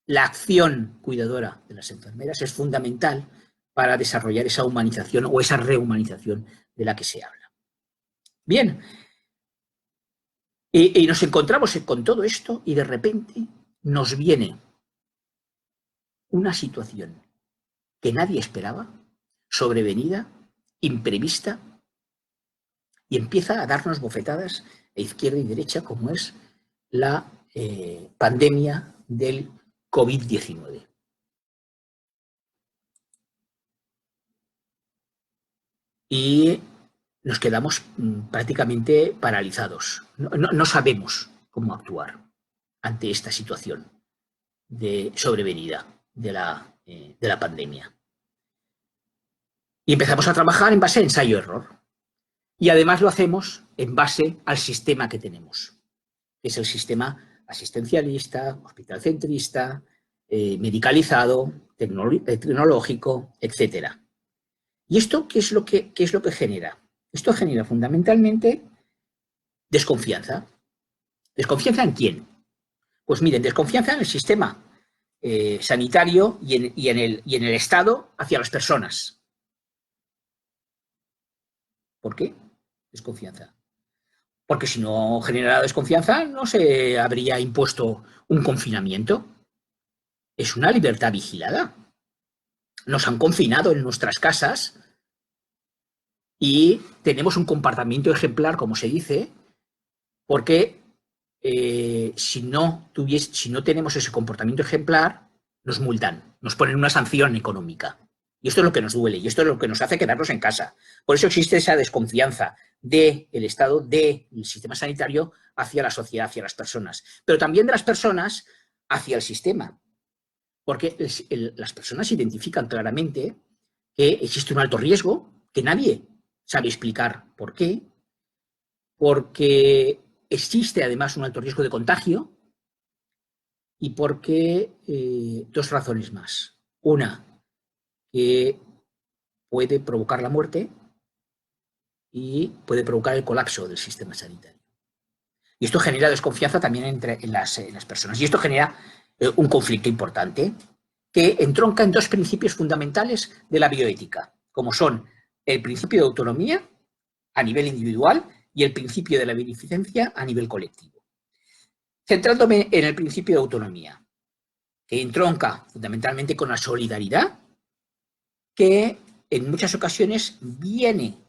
la acción cuidadora de las enfermeras es fundamental para desarrollar esa humanización o esa rehumanización de la que se habla. Bien, y nos encontramos con todo esto y de repente nos viene una situación que nadie esperaba, sobrevenida, imprevista, y empieza a darnos bofetadas a izquierda y derecha, como es la pandemia del COVID-19. Y nos quedamos prácticamente paralizados. No sabemos cómo actuar ante esta situación de sobrevenida de la pandemia. Y empezamos a trabajar en base a ensayo-error. Y además lo hacemos en base al sistema que tenemos, que es el sistema asistencialista, hospitalcentrista, medicalizado, tecnológico, etc. ¿Y esto qué es lo que genera? Esto genera fundamentalmente desconfianza. ¿Desconfianza en quién? Pues miren, desconfianza en el sistema, sanitario y en el Estado hacia las personas. ¿Por qué? Desconfianza. Porque si no generara desconfianza, no se habría impuesto un confinamiento. Es una libertad vigilada. Nos han confinado en nuestras casas y tenemos un comportamiento ejemplar, como se dice, porque si no tenemos ese comportamiento ejemplar, nos multan, nos ponen una sanción económica. Y esto es lo que nos duele y esto es lo que nos hace quedarnos en casa. Por eso existe esa desconfianza del Estado, del sistema sanitario hacia la sociedad, hacia las personas, pero también de las personas hacia el sistema. Porque las personas identifican claramente que existe un alto riesgo, que nadie sabe explicar por qué, porque existe además un alto riesgo de contagio y porque dos razones más. Una, que puede provocar la muerte y puede provocar el colapso del sistema sanitario. Y esto genera desconfianza también en las personas. Y esto genera un conflicto importante que entronca en dos principios fundamentales de la bioética, como son el principio de autonomía a nivel individual y el principio de la beneficencia a nivel colectivo. Centrándome en el principio de autonomía, que entronca fundamentalmente con la solidaridad, que en muchas ocasiones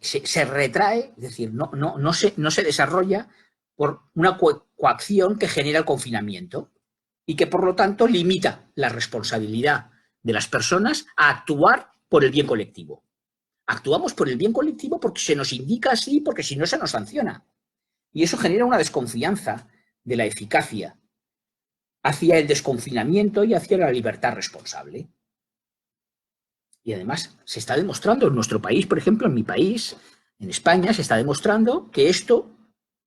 se retrae, es decir, no se desarrolla por una coacción que genera el confinamiento y que, por lo tanto, limita la responsabilidad de las personas a actuar por el bien colectivo. Actuamos por el bien colectivo porque se nos indica así, porque si no se nos sanciona. Y eso genera una desconfianza de la eficacia hacia el desconfinamiento y hacia la libertad responsable. Y además se está demostrando en nuestro país, por ejemplo, en mi país, en España, se está demostrando que esto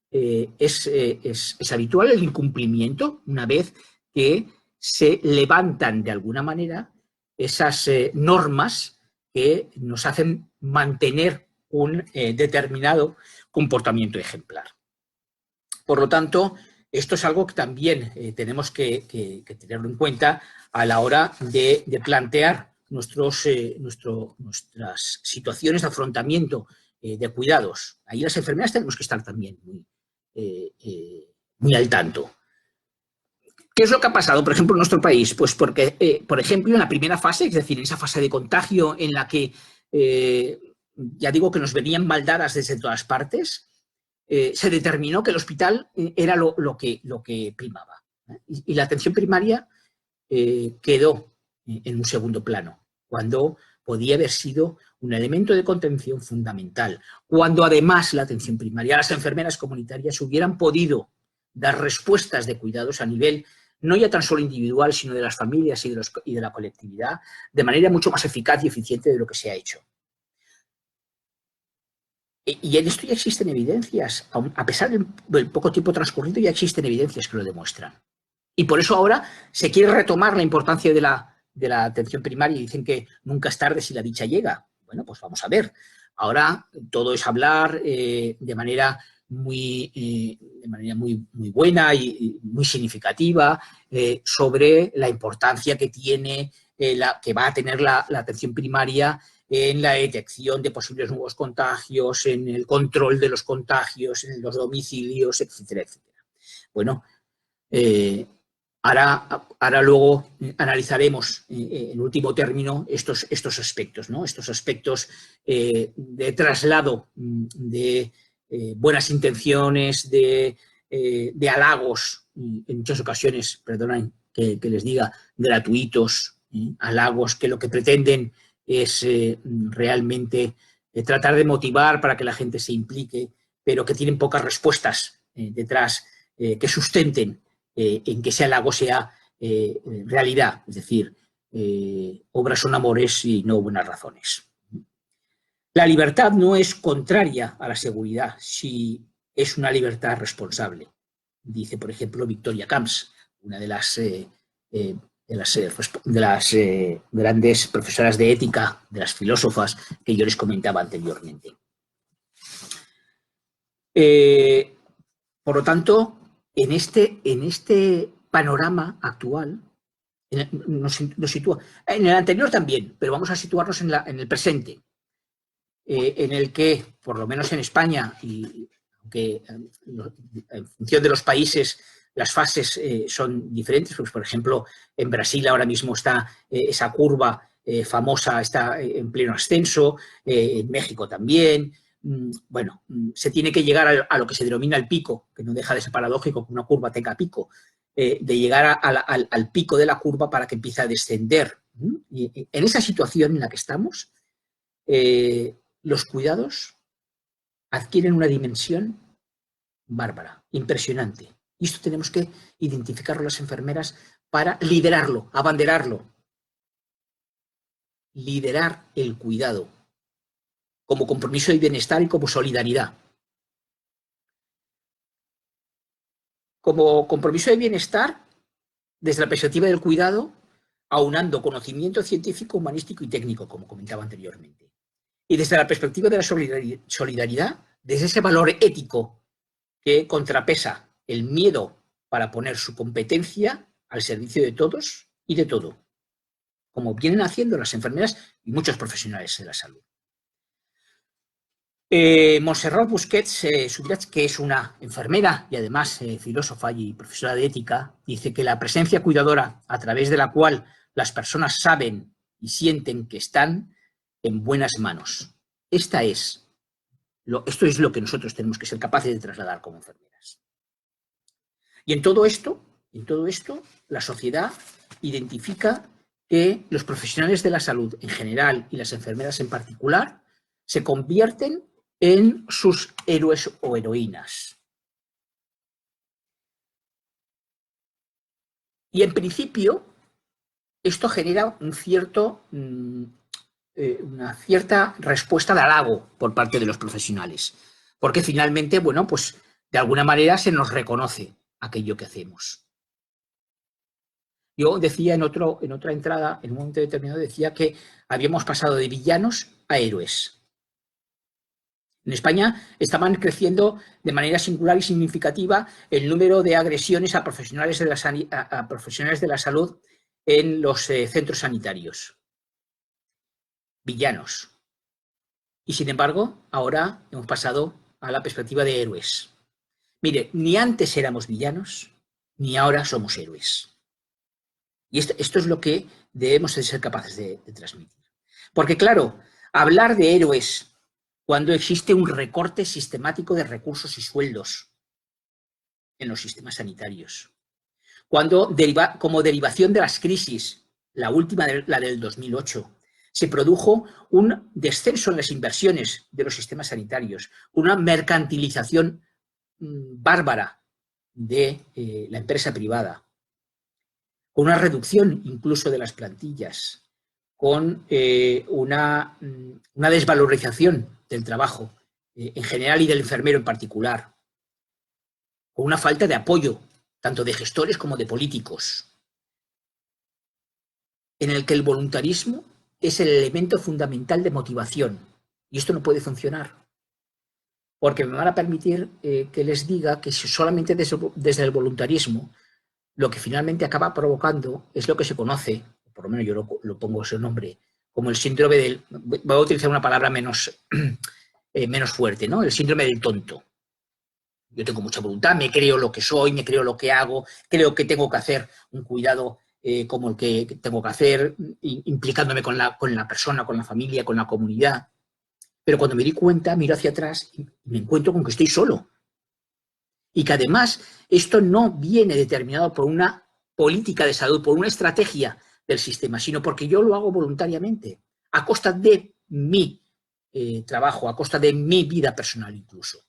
es habitual, el incumplimiento, una vez que se levantan de alguna manera esas normas que nos hacen mantener un determinado comportamiento ejemplar. Por lo tanto, esto es algo que también tenemos que tenerlo en cuenta a la hora de plantear nuestras situaciones de afrontamiento de cuidados. Ahí las enfermeras tenemos que estar también muy al tanto. ¿Qué es lo que ha pasado, por ejemplo, en nuestro país? Pues porque, por ejemplo, en la primera fase, es decir, en esa fase de contagio en la que, ya digo, que nos venían maldadas desde todas partes, se determinó que el hospital era lo que primaba. Y la atención primaria quedó en un segundo plano, cuando podía haber sido un elemento de contención fundamental, cuando además la atención primaria, las enfermeras comunitarias hubieran podido dar respuestas de cuidados a nivel no ya tan solo individual, sino de las familias y de la colectividad, de manera mucho más eficaz y eficiente de lo que se ha hecho. Y en esto ya existen evidencias, a pesar del poco tiempo transcurrido, ya existen evidencias que lo demuestran. Y por eso ahora se quiere retomar la importancia de la atención primaria y dicen que nunca es tarde si la dicha llega. Bueno, pues vamos a ver. Ahora todo es hablar de manera muy buena y muy significativa sobre la importancia que tiene, que va a tener la atención primaria en la detección de posibles nuevos contagios, en el control de los contagios, en los domicilios, etcétera, etcétera. Bueno, ahora luego analizaremos en último término estos aspectos, ¿no? Estos aspectos de traslado de buenas intenciones, de halagos, en muchas ocasiones, perdonen que les diga, gratuitos, halagos que lo que pretenden es realmente tratar de motivar para que la gente se implique, pero que tienen pocas respuestas detrás que sustenten en que ese halago sea realidad, es decir, obras son amores y no buenas razones. La libertad no es contraria a la seguridad si es una libertad responsable, dice, por ejemplo, Victoria Camps, una de las grandes profesoras de ética, de las filósofas que yo les comentaba anteriormente. Por lo tanto, en este panorama actual, nos sitúa. En el anterior también, pero vamos a situarnos en el presente, en el que, por lo menos en España, y aunque en función de los países las fases son diferentes, pues por ejemplo, en Brasil ahora mismo está esa curva famosa, está en pleno ascenso, en México también. Bueno, se tiene que llegar a lo que se denomina el pico, que no deja de ser paradójico que una curva tenga pico, de llegar al pico de la curva para que empiece a descender. Y en esa situación en la que estamos, los cuidados adquieren una dimensión bárbara, impresionante. Y esto tenemos que identificarlo las enfermeras para liderarlo, abanderarlo. Liderar el cuidado como compromiso de bienestar y como solidaridad. Como compromiso de bienestar, desde la perspectiva del cuidado, aunando conocimiento científico, humanístico y técnico, como comentaba anteriormente. Y desde la perspectiva de la solidaridad, desde ese valor ético que contrapesa el miedo para poner su competencia al servicio de todos y de todo, como vienen haciendo las enfermeras y muchos profesionales de la salud. Montserrat Busquets, que es una enfermera y además filósofa y profesora de ética, dice que la presencia cuidadora a través de la cual las personas saben y sienten que están en buenas manos. Esto es lo que nosotros tenemos que ser capaces de trasladar como enfermeras. Y en todo esto, la sociedad identifica que los profesionales de la salud en general y las enfermeras en particular se convierten en sus héroes o heroínas. Y en principio, esto genera una cierta respuesta de halago por parte de los profesionales, porque finalmente, bueno, pues de alguna manera se nos reconoce aquello que hacemos. Yo decía en otra entrada, en un momento determinado, decía que habíamos pasado de villanos a héroes. En España estaban creciendo de manera singular y significativa el número de agresiones a profesionales de la salud en los centros sanitarios. Villanos. Y sin embargo, ahora hemos pasado a la perspectiva de héroes. Mire, ni antes éramos villanos, ni ahora somos héroes. Y esto es lo que debemos de ser capaces de transmitir. Porque claro, hablar de héroes cuando existe un recorte sistemático de recursos y sueldos en los sistemas sanitarios, cuando como derivación de las crisis, la última, la del 2008, se produjo un descenso en las inversiones de los sistemas sanitarios, una mercantilización bárbara de la empresa privada, con una reducción incluso de las plantillas, con una desvalorización del trabajo en general y del enfermero en particular, con una falta de apoyo tanto de gestores como de políticos, en el que el voluntarismo es el elemento fundamental de motivación. Y esto no puede funcionar, porque me van a permitir que les diga que solamente desde el voluntarismo lo que finalmente acaba provocando es lo que se conoce, por lo menos yo lo pongo ese nombre, como el síndrome del, voy a utilizar una palabra menos fuerte, ¿no? El síndrome del tonto. Yo tengo mucha voluntad, me creo lo que soy, me creo lo que hago, creo que tengo que hacer un cuidado como el que tengo que hacer, implicándome con la persona, con la familia, con la comunidad. Pero cuando me di cuenta, miro hacia atrás y me encuentro con que estoy solo. Y que además esto no viene determinado por una política de salud, por una estrategia del sistema, sino porque yo lo hago voluntariamente, a costa de mi trabajo, a costa de mi vida personal incluso.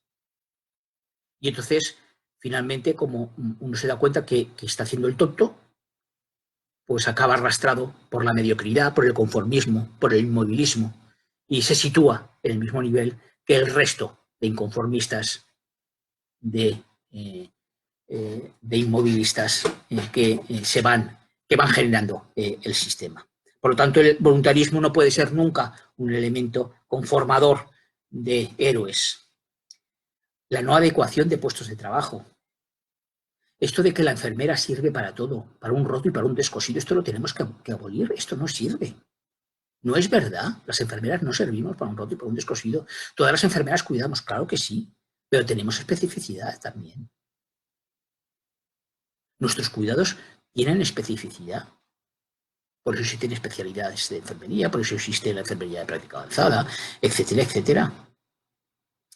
Y entonces, finalmente, como uno se da cuenta que está haciendo el tonto, pues acaba arrastrado por la mediocridad, por el conformismo, por el inmovilismo, y se sitúa en el mismo nivel que el resto de inconformistas, de inmovilistas que van generando el sistema. Por lo tanto, el voluntarismo no puede ser nunca un elemento conformador de héroes. La no adecuación de puestos de trabajo. Esto de que la enfermera sirve para todo, para un roto y para un descosido, esto lo tenemos que abolir. Esto no sirve. No es verdad. Las enfermeras no servimos para un roto y para un descosido. Todas las enfermeras cuidamos, claro que sí, pero tenemos especificidad también. Nuestros cuidados tienen especificidad. Por eso existen especialidades de enfermería, por eso existe la enfermería de práctica avanzada, etcétera, etcétera.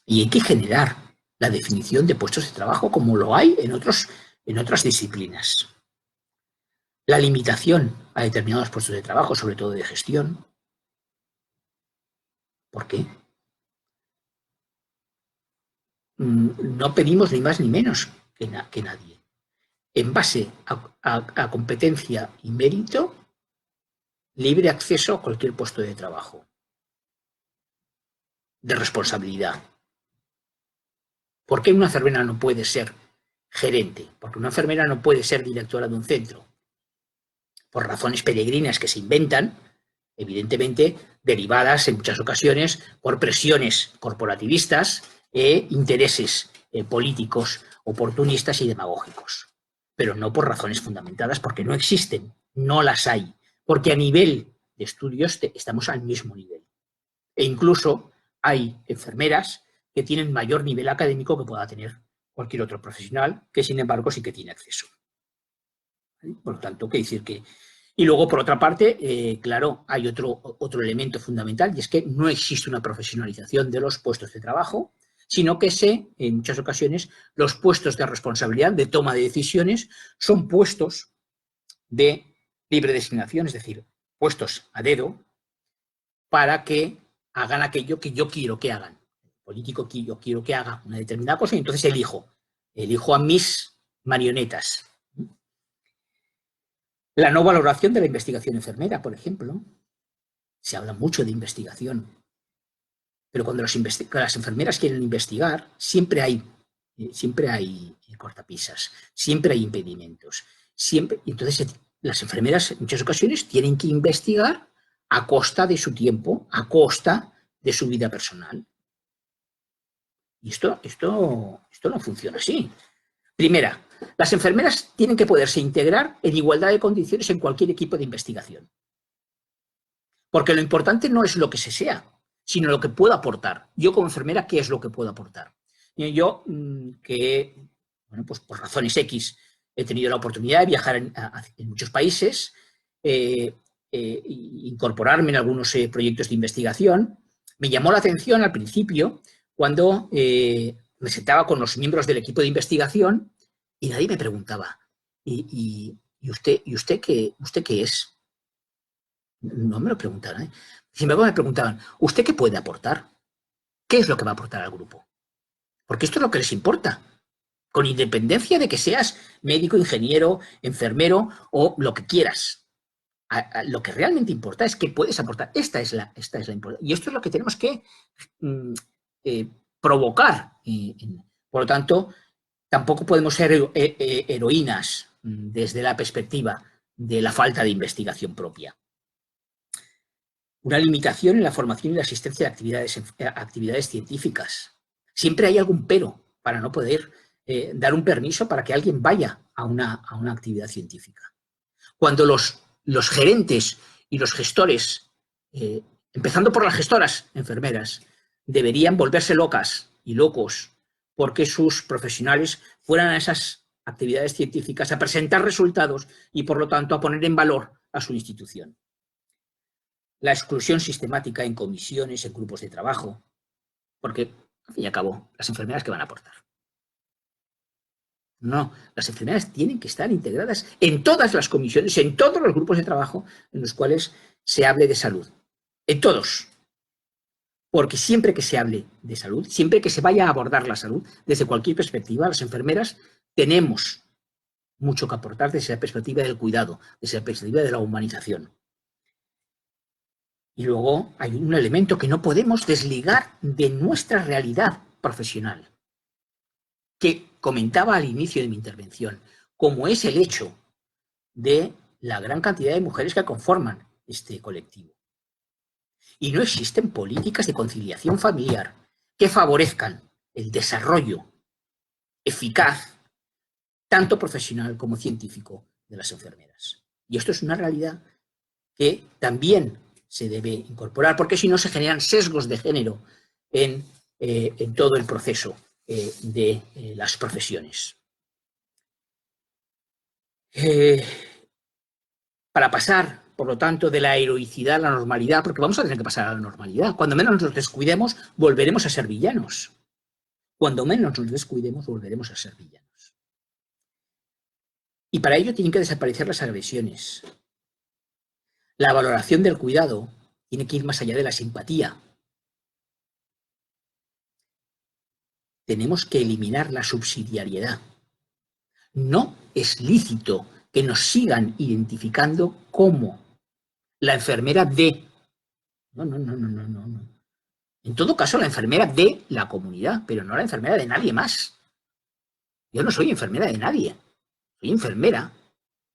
Y hay que generar la definición de puestos de trabajo como lo hay en otras disciplinas. La limitación a determinados puestos de trabajo, sobre todo de gestión. ¿Por qué? No pedimos ni más ni menos que nadie. En base a competencia y mérito, libre acceso a cualquier puesto de trabajo, de responsabilidad. ¿Por qué una enfermera no puede ser gerente? Porque una enfermera no puede ser directora de un centro. Por razones peregrinas que se inventan, evidentemente derivadas en muchas ocasiones por presiones corporativistas e intereses políticos, oportunistas y demagógicos. Pero no por razones fundamentadas, porque no existen, no las hay. Porque a nivel de estudios estamos al mismo nivel. E incluso hay enfermeras que tienen mayor nivel académico que pueda tener cualquier otro profesional, que sin embargo sí que tiene acceso. Por lo tanto, ¿qué decir que? Y luego, por otra parte, claro, hay otro elemento fundamental, y es que no existe una profesionalización de los puestos de trabajo, sino que en muchas ocasiones, los puestos de responsabilidad, de toma de decisiones, son puestos de libre designación, es decir, puestos a dedo, para que hagan aquello que yo quiero que hagan. El político que yo quiero que haga una determinada cosa y entonces elijo a mis marionetas. La no valoración de la investigación enfermera, por ejemplo. Se habla mucho de investigación, pero cuando las enfermeras quieren investigar, siempre hay cortapisas, siempre hay impedimentos. Entonces, las enfermeras en muchas ocasiones tienen que investigar a costa de su tiempo, a costa de su vida personal. Y esto no funciona así. Primera, las enfermeras tienen que poderse integrar en igualdad de condiciones en cualquier equipo de investigación. Porque lo importante no es lo que se sea, sino lo que puedo aportar. Yo como enfermera, ¿qué es lo que puedo aportar? Yo, que, bueno, pues por razones X, he tenido la oportunidad de viajar en muchos países, incorporarme en algunos proyectos de investigación. Me llamó la atención al principio cuando me sentaba con los miembros del equipo de investigación y nadie me preguntaba, ¿y usted qué es? No me lo preguntaron, ¿eh? Sin embargo, me preguntaban, ¿usted qué puede aportar? ¿Qué es lo que va a aportar al grupo? Porque esto es lo que les importa. Con independencia de que seas médico, ingeniero, enfermero o lo que quieras. Lo que realmente importa es qué puedes aportar. Esta es la importancia. Y esto es lo que tenemos que provocar. Por lo tanto, tampoco podemos ser heroínas desde la perspectiva de la falta de investigación propia. Una limitación en la formación y la asistencia de actividades científicas. Siempre hay algún pero para no poder dar un permiso para que alguien vaya a una actividad científica. Cuando los gerentes y los gestores, empezando por las gestoras enfermeras, deberían volverse locas y locos porque sus profesionales fueran a esas actividades científicas a presentar resultados y, por lo tanto, a poner en valor a su institución. La exclusión sistemática en comisiones, en grupos de trabajo, porque, al fin y al cabo, las enfermeras que van a aportar. No, las enfermeras tienen que estar integradas en todas las comisiones, en todos los grupos de trabajo en los cuales se hable de salud. En todos. Porque siempre que se hable de salud, siempre que se vaya a abordar la salud, desde cualquier perspectiva, las enfermeras tenemos mucho que aportar desde la perspectiva del cuidado, desde la perspectiva de la humanización. Y luego hay un elemento que no podemos desligar de nuestra realidad profesional, que comentaba al inicio de mi intervención, como es el hecho de la gran cantidad de mujeres que conforman este colectivo. Y no existen políticas de conciliación familiar que favorezcan el desarrollo eficaz tanto profesional como científico, de las enfermeras. Y esto es una realidad que también se debe incorporar, porque si no se generan sesgos de género en todo el proceso de las profesiones. Para pasar, por lo tanto, de la heroicidad a la normalidad, porque vamos a tener que pasar a la normalidad. Cuando menos nos descuidemos, volveremos a ser villanos. Cuando menos nos descuidemos, volveremos a ser villanos. Y para ello tienen que desaparecer las agresiones. La valoración del cuidado tiene que ir más allá de la simpatía. Tenemos que eliminar la subsidiariedad. No es lícito que nos sigan identificando como la enfermera de... No. En todo caso, la enfermera de la comunidad, pero no la enfermera de nadie más. Yo no soy enfermera de nadie. Soy enfermera.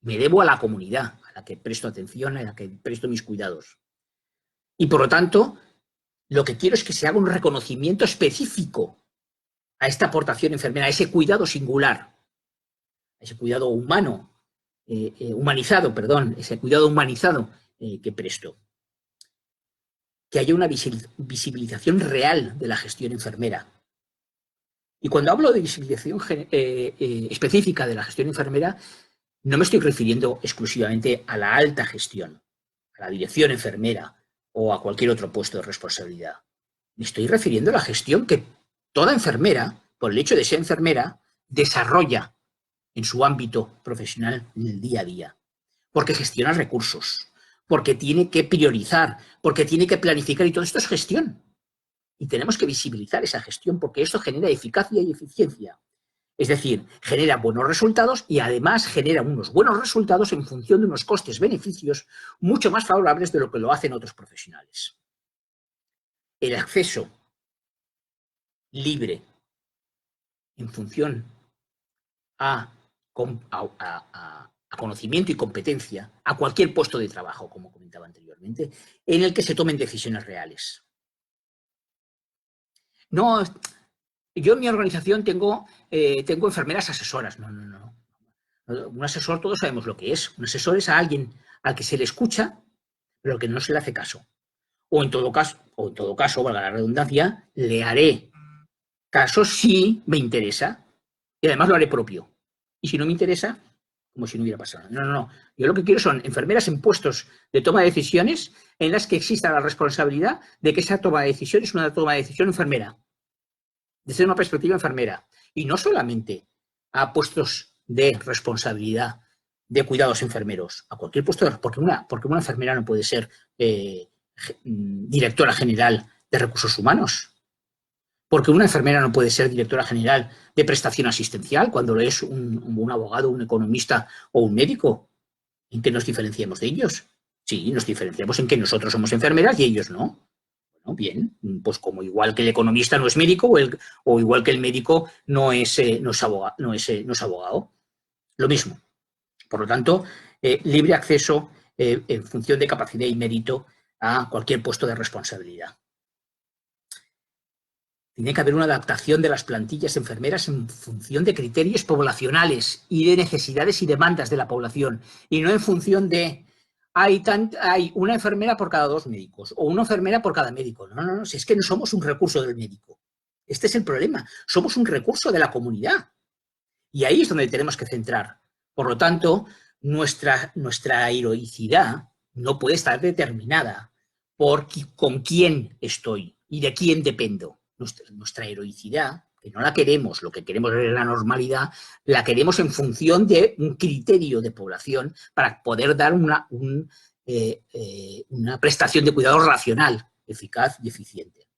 Me debo a la comunidad, a la que presto atención, a la que presto mis cuidados. Y por lo tanto, lo que quiero es que se haga un reconocimiento específico a esta aportación enfermera, a ese cuidado singular, a ese cuidado humano, ese cuidado humanizado que presto. Que haya una visibilización real de la gestión enfermera. Y cuando hablo de visibilización específica de la gestión enfermera, no me estoy refiriendo exclusivamente a la alta gestión, a la dirección enfermera o a cualquier otro puesto de responsabilidad. Me estoy refiriendo a la gestión que toda enfermera, por el hecho de ser enfermera, desarrolla en su ámbito profesional en el día a día. Porque gestiona recursos, porque tiene que priorizar, porque tiene que planificar, y todo esto es gestión. Y tenemos que visibilizar esa gestión porque esto genera eficacia y eficiencia. Es decir, genera buenos resultados y además genera unos buenos resultados en función de unos costes-beneficios mucho más favorables de lo que lo hacen otros profesionales. El acceso libre en función a conocimiento y competencia a cualquier puesto de trabajo, como comentaba anteriormente, en el que se tomen decisiones reales. No, yo en mi organización tengo enfermeras asesoras. No. Un asesor, todos sabemos lo que es. Un asesor es a alguien al que se le escucha, pero al que no se le hace caso. O en todo caso, valga la redundancia, le haré caso si me interesa. Y además lo haré propio. Y si no me interesa, como si no hubiera pasado nada. No. Yo lo que quiero son enfermeras en puestos de toma de decisiones en las que exista la responsabilidad de que esa toma de decisión es una toma de decisión enfermera, desde una perspectiva enfermera. Y no solamente a puestos de responsabilidad de cuidados enfermeros, a cualquier puesto, porque una enfermera no puede ser directora general de recursos humanos. Porque una enfermera no puede ser directora general de prestación asistencial cuando es un abogado, un economista o un médico. ¿En qué nos diferenciamos de ellos? Sí, nos diferenciamos en que nosotros somos enfermeras y ellos no. Bueno, bien, pues como igual que el economista no es médico o igual que el médico no es abogado. Lo mismo. Por lo tanto, libre acceso en función de capacidad y mérito a cualquier puesto de responsabilidad. Tiene que haber una adaptación de las plantillas enfermeras en función de criterios poblacionales y de necesidades y demandas de la población, y no en función de hay una enfermera por cada 2 médicos o una enfermera por cada médico. No, si es que no somos un recurso del médico. Este es el problema. Somos un recurso de la comunidad. Y ahí es donde tenemos que centrar. Por lo tanto, nuestra heroicidad no puede estar determinada por con quién estoy y de quién dependo. Nuestra heroicidad, que no la queremos, lo que queremos es la normalidad, la queremos en función de un criterio de población para poder dar una prestación de cuidado racional, eficaz y eficiente.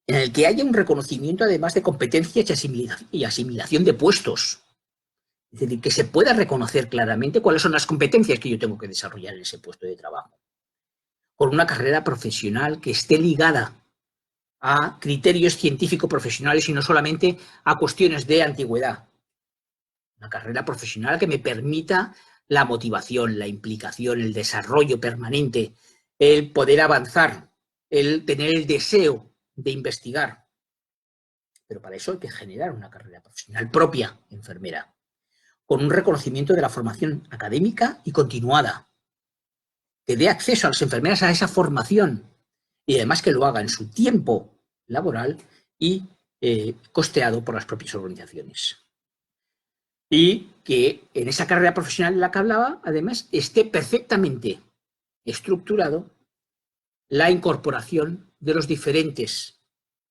En el que haya un reconocimiento además de competencias y asimilación de puestos. Es decir, que se pueda reconocer claramente cuáles son las competencias que yo tengo que desarrollar en ese puesto de trabajo. Con una carrera profesional que esté ligada a criterios científico-profesionales y no solamente a cuestiones de antigüedad. Una carrera profesional que me permita la motivación, la implicación, el desarrollo permanente, el poder avanzar, el tener el deseo de investigar. pero para eso hay que generar una carrera profesional propia enfermera, con un reconocimiento de la formación académica y continuada, que dé acceso a las enfermeras a esa formación y además que lo haga en su tiempo laboral y costeado por las propias organizaciones. Y que en esa carrera profesional de la que hablaba, además, esté perfectamente estructurado la incorporación de los diferentes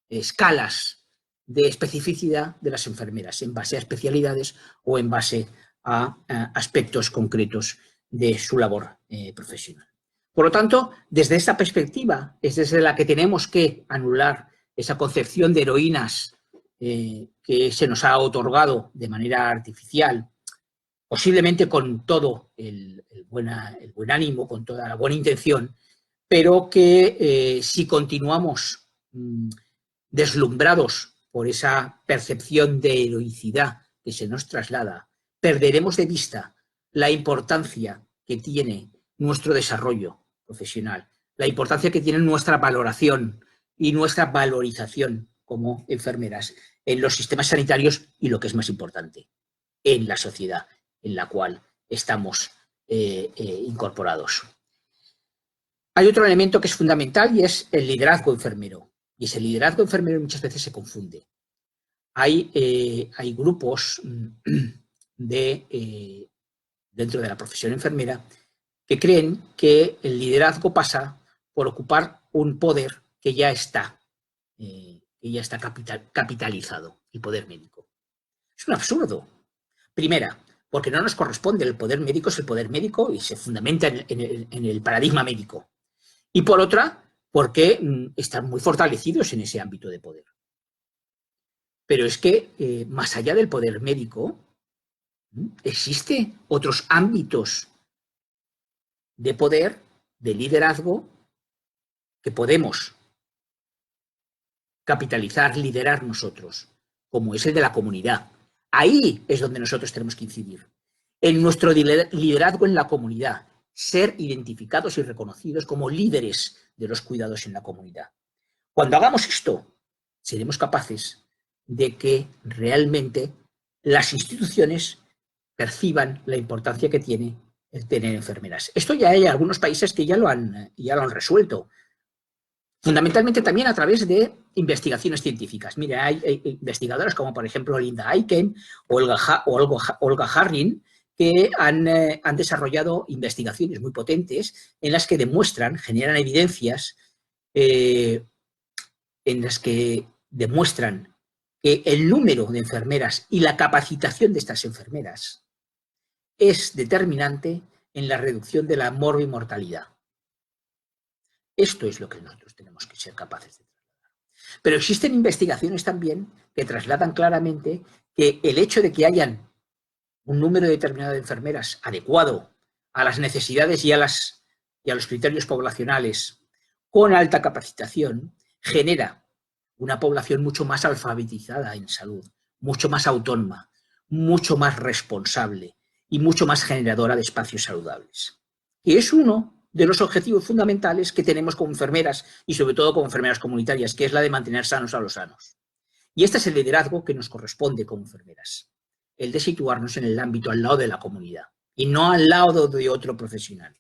escalas de especificidad de las enfermeras en base a especialidades o en base a aspectos concretos de su labor profesional. Por lo tanto, desde esta perspectiva es desde la que tenemos que anular esa concepción de heroínas que se nos ha otorgado de manera artificial, posiblemente con todo el buen ánimo, con toda la buena intención, pero que si continuamos deslumbrados por esa percepción de heroicidad que se nos traslada, perderemos de vista la importancia que tiene nuestro desarrollo profesional, la importancia que tiene nuestra valoración y nuestra valorización como enfermeras en los sistemas sanitarios y, lo que es más importante, en la sociedad en la cual estamos incorporados. Hay otro elemento que es fundamental y es el liderazgo enfermero. Y ese liderazgo enfermero muchas veces se confunde. Hay grupos dentro de la profesión enfermera que creen que el liderazgo pasa por ocupar un poder que ya está capitalizado, el poder médico. Es un absurdo. Primera, porque no nos corresponde, el poder médico es el poder médico y se fundamenta en el paradigma médico. Y por otra, porque están muy fortalecidos en ese ámbito de poder. Pero es que, más allá del poder médico, existen otros ámbitos de poder, de liderazgo, que podemos capitalizar, liderar nosotros, como es el de la comunidad. Ahí es donde nosotros tenemos que incidir. En nuestro liderazgo en la comunidad, ser identificados y reconocidos como líderes de los cuidados en la comunidad. Cuando hagamos esto, seremos capaces de que realmente las instituciones perciban la importancia que tiene el tener enfermeras. Esto ya hay algunos países que ya lo han resuelto, fundamentalmente también a través de investigaciones científicas. Mira, hay investigadoras como por ejemplo Linda Aiken o Olga Harrin, que han desarrollado investigaciones muy potentes en las que demuestran, generan evidencias en las que demuestran que el número de enfermeras y la capacitación de estas enfermeras es determinante en la reducción de la morbimortalidad. Esto es lo que nosotros tenemos que ser capaces de trasladar. Pero existen investigaciones también que trasladan claramente que el hecho de que hayan un número determinado de enfermeras adecuado a las necesidades y a los criterios poblacionales con alta capacitación genera una población mucho más alfabetizada en salud, mucho más autónoma, mucho más responsable y mucho más generadora de espacios saludables. Y es uno de los objetivos fundamentales que tenemos como enfermeras y sobre todo como enfermeras comunitarias, que es la de mantener sanos a los sanos. Y este es el liderazgo que nos corresponde como enfermeras, el de situarnos en el ámbito al lado de la comunidad y no al lado de otro profesional.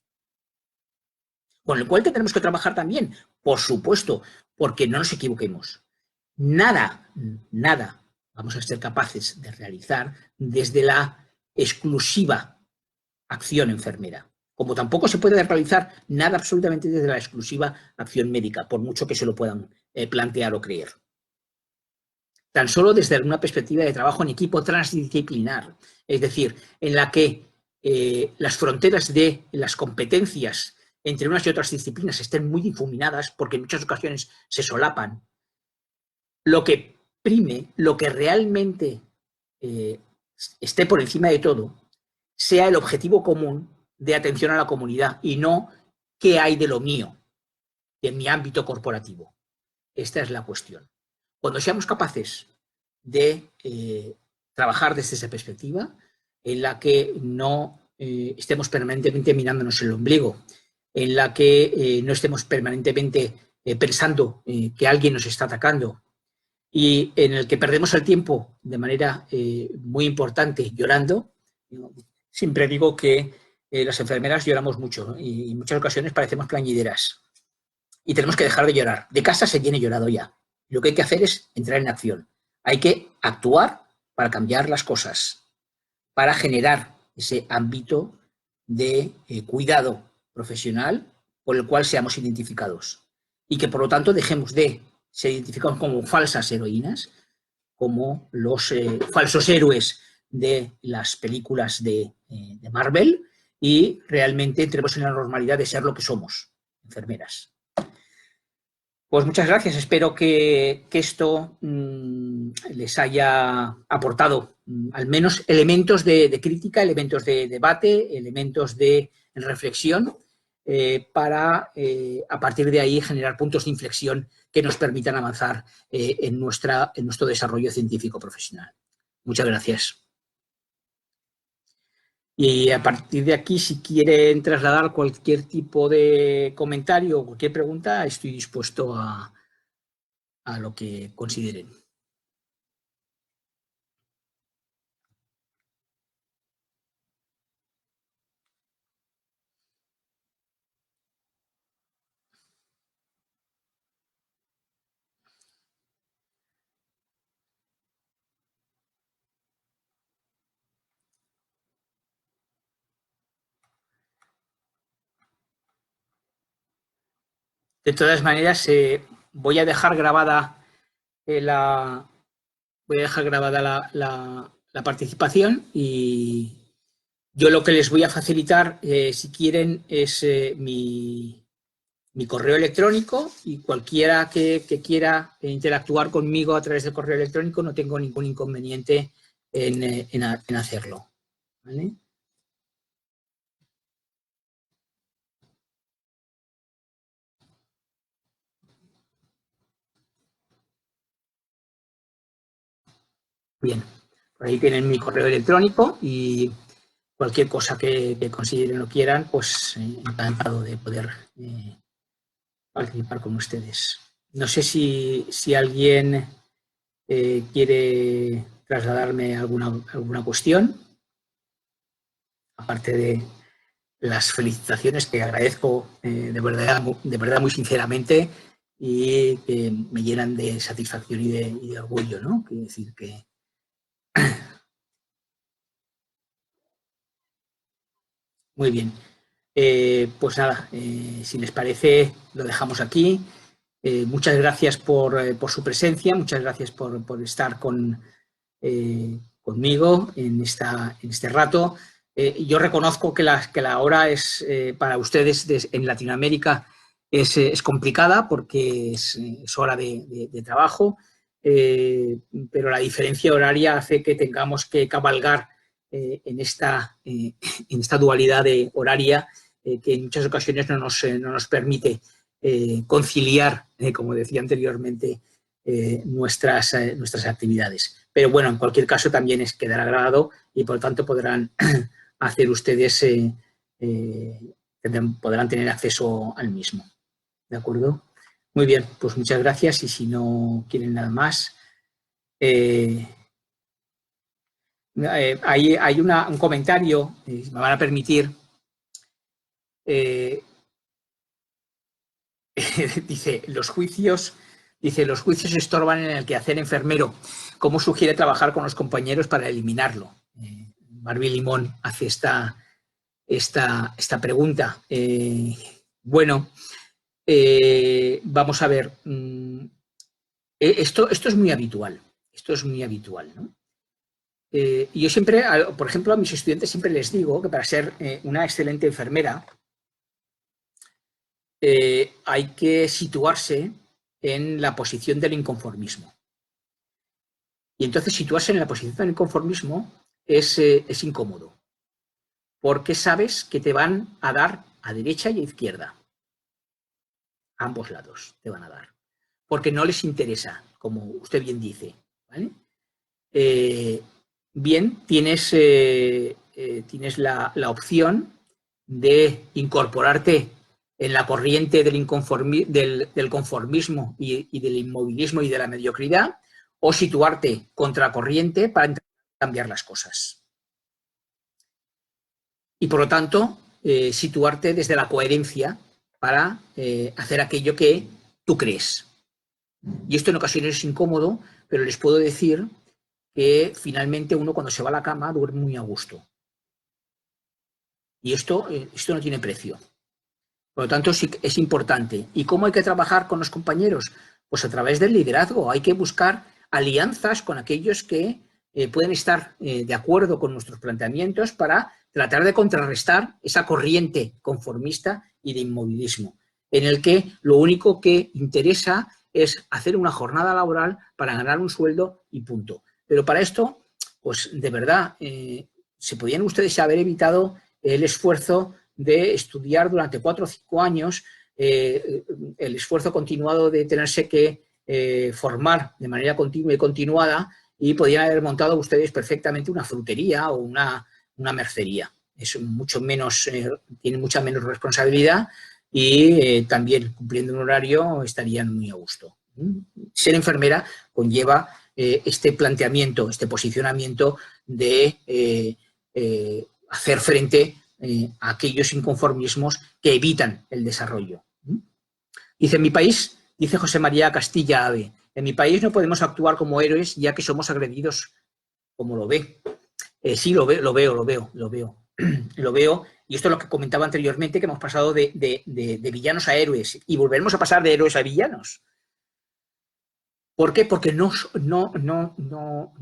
Con el cual tenemos que trabajar también, por supuesto, porque no nos equivoquemos. Nada vamos a ser capaces de realizar desde la exclusiva acción enfermera. Como tampoco se puede realizar nada absolutamente desde la exclusiva acción médica, por mucho que se lo puedan plantear o creer. Tan solo desde una perspectiva de trabajo en equipo transdisciplinar, es decir, en la que las fronteras de las competencias entre unas y otras disciplinas estén muy difuminadas, porque en muchas ocasiones se solapan. Lo que prime, lo que realmente esté por encima de todo, sea el objetivo común de atención a la comunidad y no qué hay de lo mío, de mi ámbito corporativo. Esta es la cuestión. Cuando seamos capaces de trabajar desde esa perspectiva, en la que no estemos permanentemente mirándonos el ombligo, en la que no estemos permanentemente pensando que alguien nos está atacando y en el que perdemos el tiempo de manera muy importante llorando. Siempre digo que las enfermeras lloramos mucho, ¿no? Y en muchas ocasiones parecemos plañideras. Y tenemos que dejar de llorar. De casa se tiene llorado ya. Lo que hay que hacer es entrar en acción. Hay que actuar para cambiar las cosas, para generar ese ámbito de cuidado profesional por el cual seamos identificados. Y que por lo tanto dejemos de ser identificados como falsas heroínas, como los falsos héroes de las películas de Marvel, y realmente entremos en la normalidad de ser lo que somos, enfermeras. Pues muchas gracias. Espero que esto les haya aportado al menos elementos de crítica, elementos de debate, elementos de reflexión, para a partir de ahí generar puntos de inflexión que nos permitan avanzar en nuestro desarrollo científico profesional. Muchas gracias. Y a partir de aquí, si quieren trasladar cualquier tipo de comentario o cualquier pregunta, estoy dispuesto a lo que consideren. De todas maneras, voy a dejar grabada la participación, y yo lo que les voy a facilitar, si quieren, es mi correo electrónico, y cualquiera que quiera interactuar conmigo a través del correo electrónico no tengo ningún inconveniente en hacerlo. ¿Vale? Bien, por ahí tienen mi correo electrónico, y cualquier cosa que consideren o quieran, pues encantado de poder participar con ustedes. No sé si alguien quiere trasladarme alguna cuestión, aparte de las felicitaciones que agradezco de verdad muy sinceramente, y que me llenan de satisfacción y de orgullo, ¿no? Quiero decir que... Muy bien. Pues nada, si les parece, lo dejamos aquí. Muchas gracias por su presencia, muchas gracias por estar conmigo en este rato. Yo reconozco que la hora es, para ustedes en Latinoamérica es complicada, porque es hora de trabajo, pero la diferencia horaria hace que tengamos que cabalgar en esta dualidad horaria, que en muchas ocasiones no nos permite conciliar, como decía anteriormente, nuestras actividades. Pero bueno, en cualquier caso también quedará grabado, y por lo tanto podrán hacer ustedes, podrán tener acceso al mismo. ¿De acuerdo? Muy bien, pues muchas gracias, y si no quieren nada más... hay un comentario, me van a permitir, dice, los juicios estorban en el quehacer enfermero. ¿Cómo sugiere trabajar con los compañeros para eliminarlo? Barbie Limón hace esta pregunta. Bueno, vamos a ver. Esto es muy habitual. Esto es muy habitual, ¿no? Yo siempre, por ejemplo, a mis estudiantes siempre les digo que para ser una excelente enfermera hay que situarse en la posición del inconformismo. Y entonces situarse en la posición del inconformismo es incómodo, porque sabes que te van a dar a derecha y a izquierda. A ambos lados te van a dar. Porque no les interesa, como usted bien dice. ¿Vale? Bien, tienes la opción de incorporarte en la corriente del conformismo y del inmovilismo y de la mediocridad, o situarte contracorriente para intentar cambiar las cosas. Y por lo tanto, situarte desde la coherencia para hacer aquello que tú crees. Y esto en ocasiones es incómodo, pero les puedo decir que finalmente uno cuando se va a la cama duerme muy a gusto. Y esto no tiene precio. Por lo tanto, sí es importante. ¿Y cómo hay que trabajar con los compañeros? Pues a través del liderazgo. Hay que buscar alianzas con aquellos que pueden estar de acuerdo con nuestros planteamientos para tratar de contrarrestar esa corriente conformista y de inmovilismo, en el que lo único que interesa es hacer una jornada laboral para ganar un sueldo y punto. Pero para esto, pues de verdad, se podían ustedes haber evitado el esfuerzo de estudiar durante 4 o 5 años, el esfuerzo continuado de tenerse que formar de manera continua y continuada, y podían haber montado ustedes perfectamente una frutería o una mercería. Es mucho menos, tiene mucha menos responsabilidad y también cumpliendo un horario estarían muy a gusto. Ser enfermera conlleva este planteamiento, este posicionamiento de hacer frente a aquellos inconformismos que evitan el desarrollo. Dice, en mi país, dice José María Castilla Ave, en mi país no podemos actuar como héroes ya que somos agredidos como lo ve. Sí, lo veo. Lo veo, y esto es lo que comentaba anteriormente, que hemos pasado de villanos a héroes y volveremos a pasar de héroes a villanos. ¿Por qué? Porque no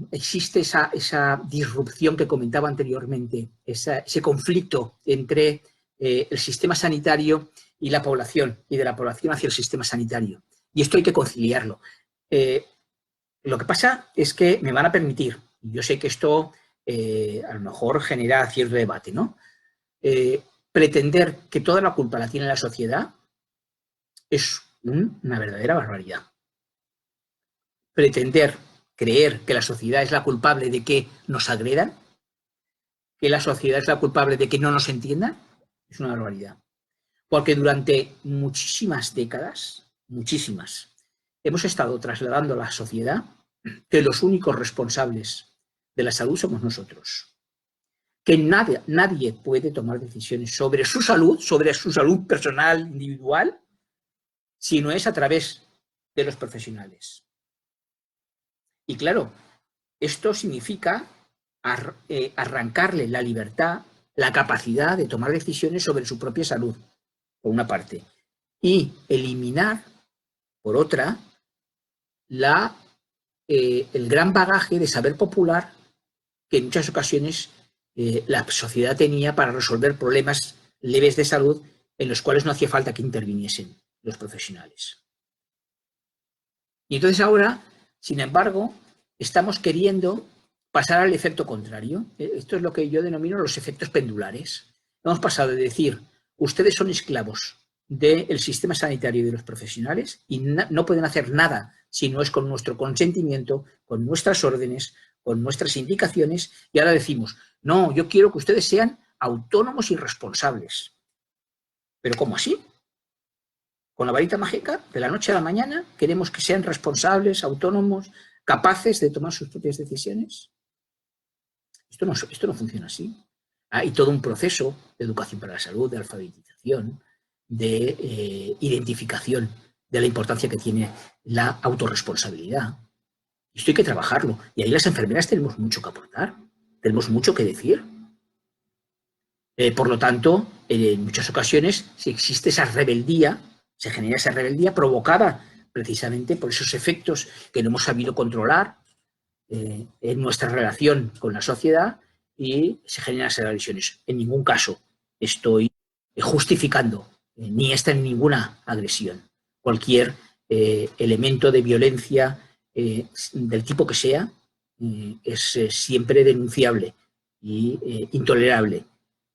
existe esa disrupción que comentaba anteriormente, ese conflicto entre el sistema sanitario y la población, y de la población hacia el sistema sanitario. Y esto hay que conciliarlo. Lo que pasa es que me van a permitir, y yo sé que esto a lo mejor genera cierto debate, ¿no? Pretender que toda la culpa la tiene la sociedad es una verdadera barbaridad. Pretender creer que la sociedad es la culpable de que nos agredan, que la sociedad es la culpable de que no nos entiendan, es una barbaridad. Porque durante muchísimas décadas, hemos estado trasladando a la sociedad que los únicos responsables de la salud somos nosotros. Que nadie puede tomar decisiones sobre su salud personal, individual, si no es a través de los profesionales. Y claro, esto significa arrancarle la libertad, la capacidad de tomar decisiones sobre su propia salud, por una parte, y eliminar, por otra, el gran bagaje de saber popular que en muchas ocasiones la sociedad tenía para resolver problemas leves de salud en los cuales no hacía falta que interviniesen los profesionales. Y entonces ahora, sin embargo, estamos queriendo pasar al efecto contrario. Esto es lo que yo denomino los efectos pendulares. Hemos pasado de decir, ustedes son esclavos del sistema sanitario y de los profesionales y no pueden hacer nada si no es con nuestro consentimiento, con nuestras órdenes, con nuestras indicaciones, y ahora decimos, no, yo quiero que ustedes sean autónomos y responsables. ¿Pero cómo así? Con la varita mágica, de la noche a la mañana, queremos que sean responsables, autónomos, capaces de tomar sus propias decisiones. Esto no funciona así. Hay todo un proceso de educación para la salud, de alfabetización, de identificación de la importancia que tiene la autorresponsabilidad. Esto hay que trabajarlo. Y ahí las enfermeras tenemos mucho que aportar, tenemos mucho que decir. Por lo tanto, en muchas ocasiones, si existe esa rebeldía, se genera esa rebeldía provocada precisamente por esos efectos que no hemos sabido controlar en nuestra relación con la sociedad, y se generan esas agresiones. En ningún caso estoy justificando ni está en ninguna agresión. Cualquier elemento de violencia del tipo que sea es siempre denunciable y intolerable,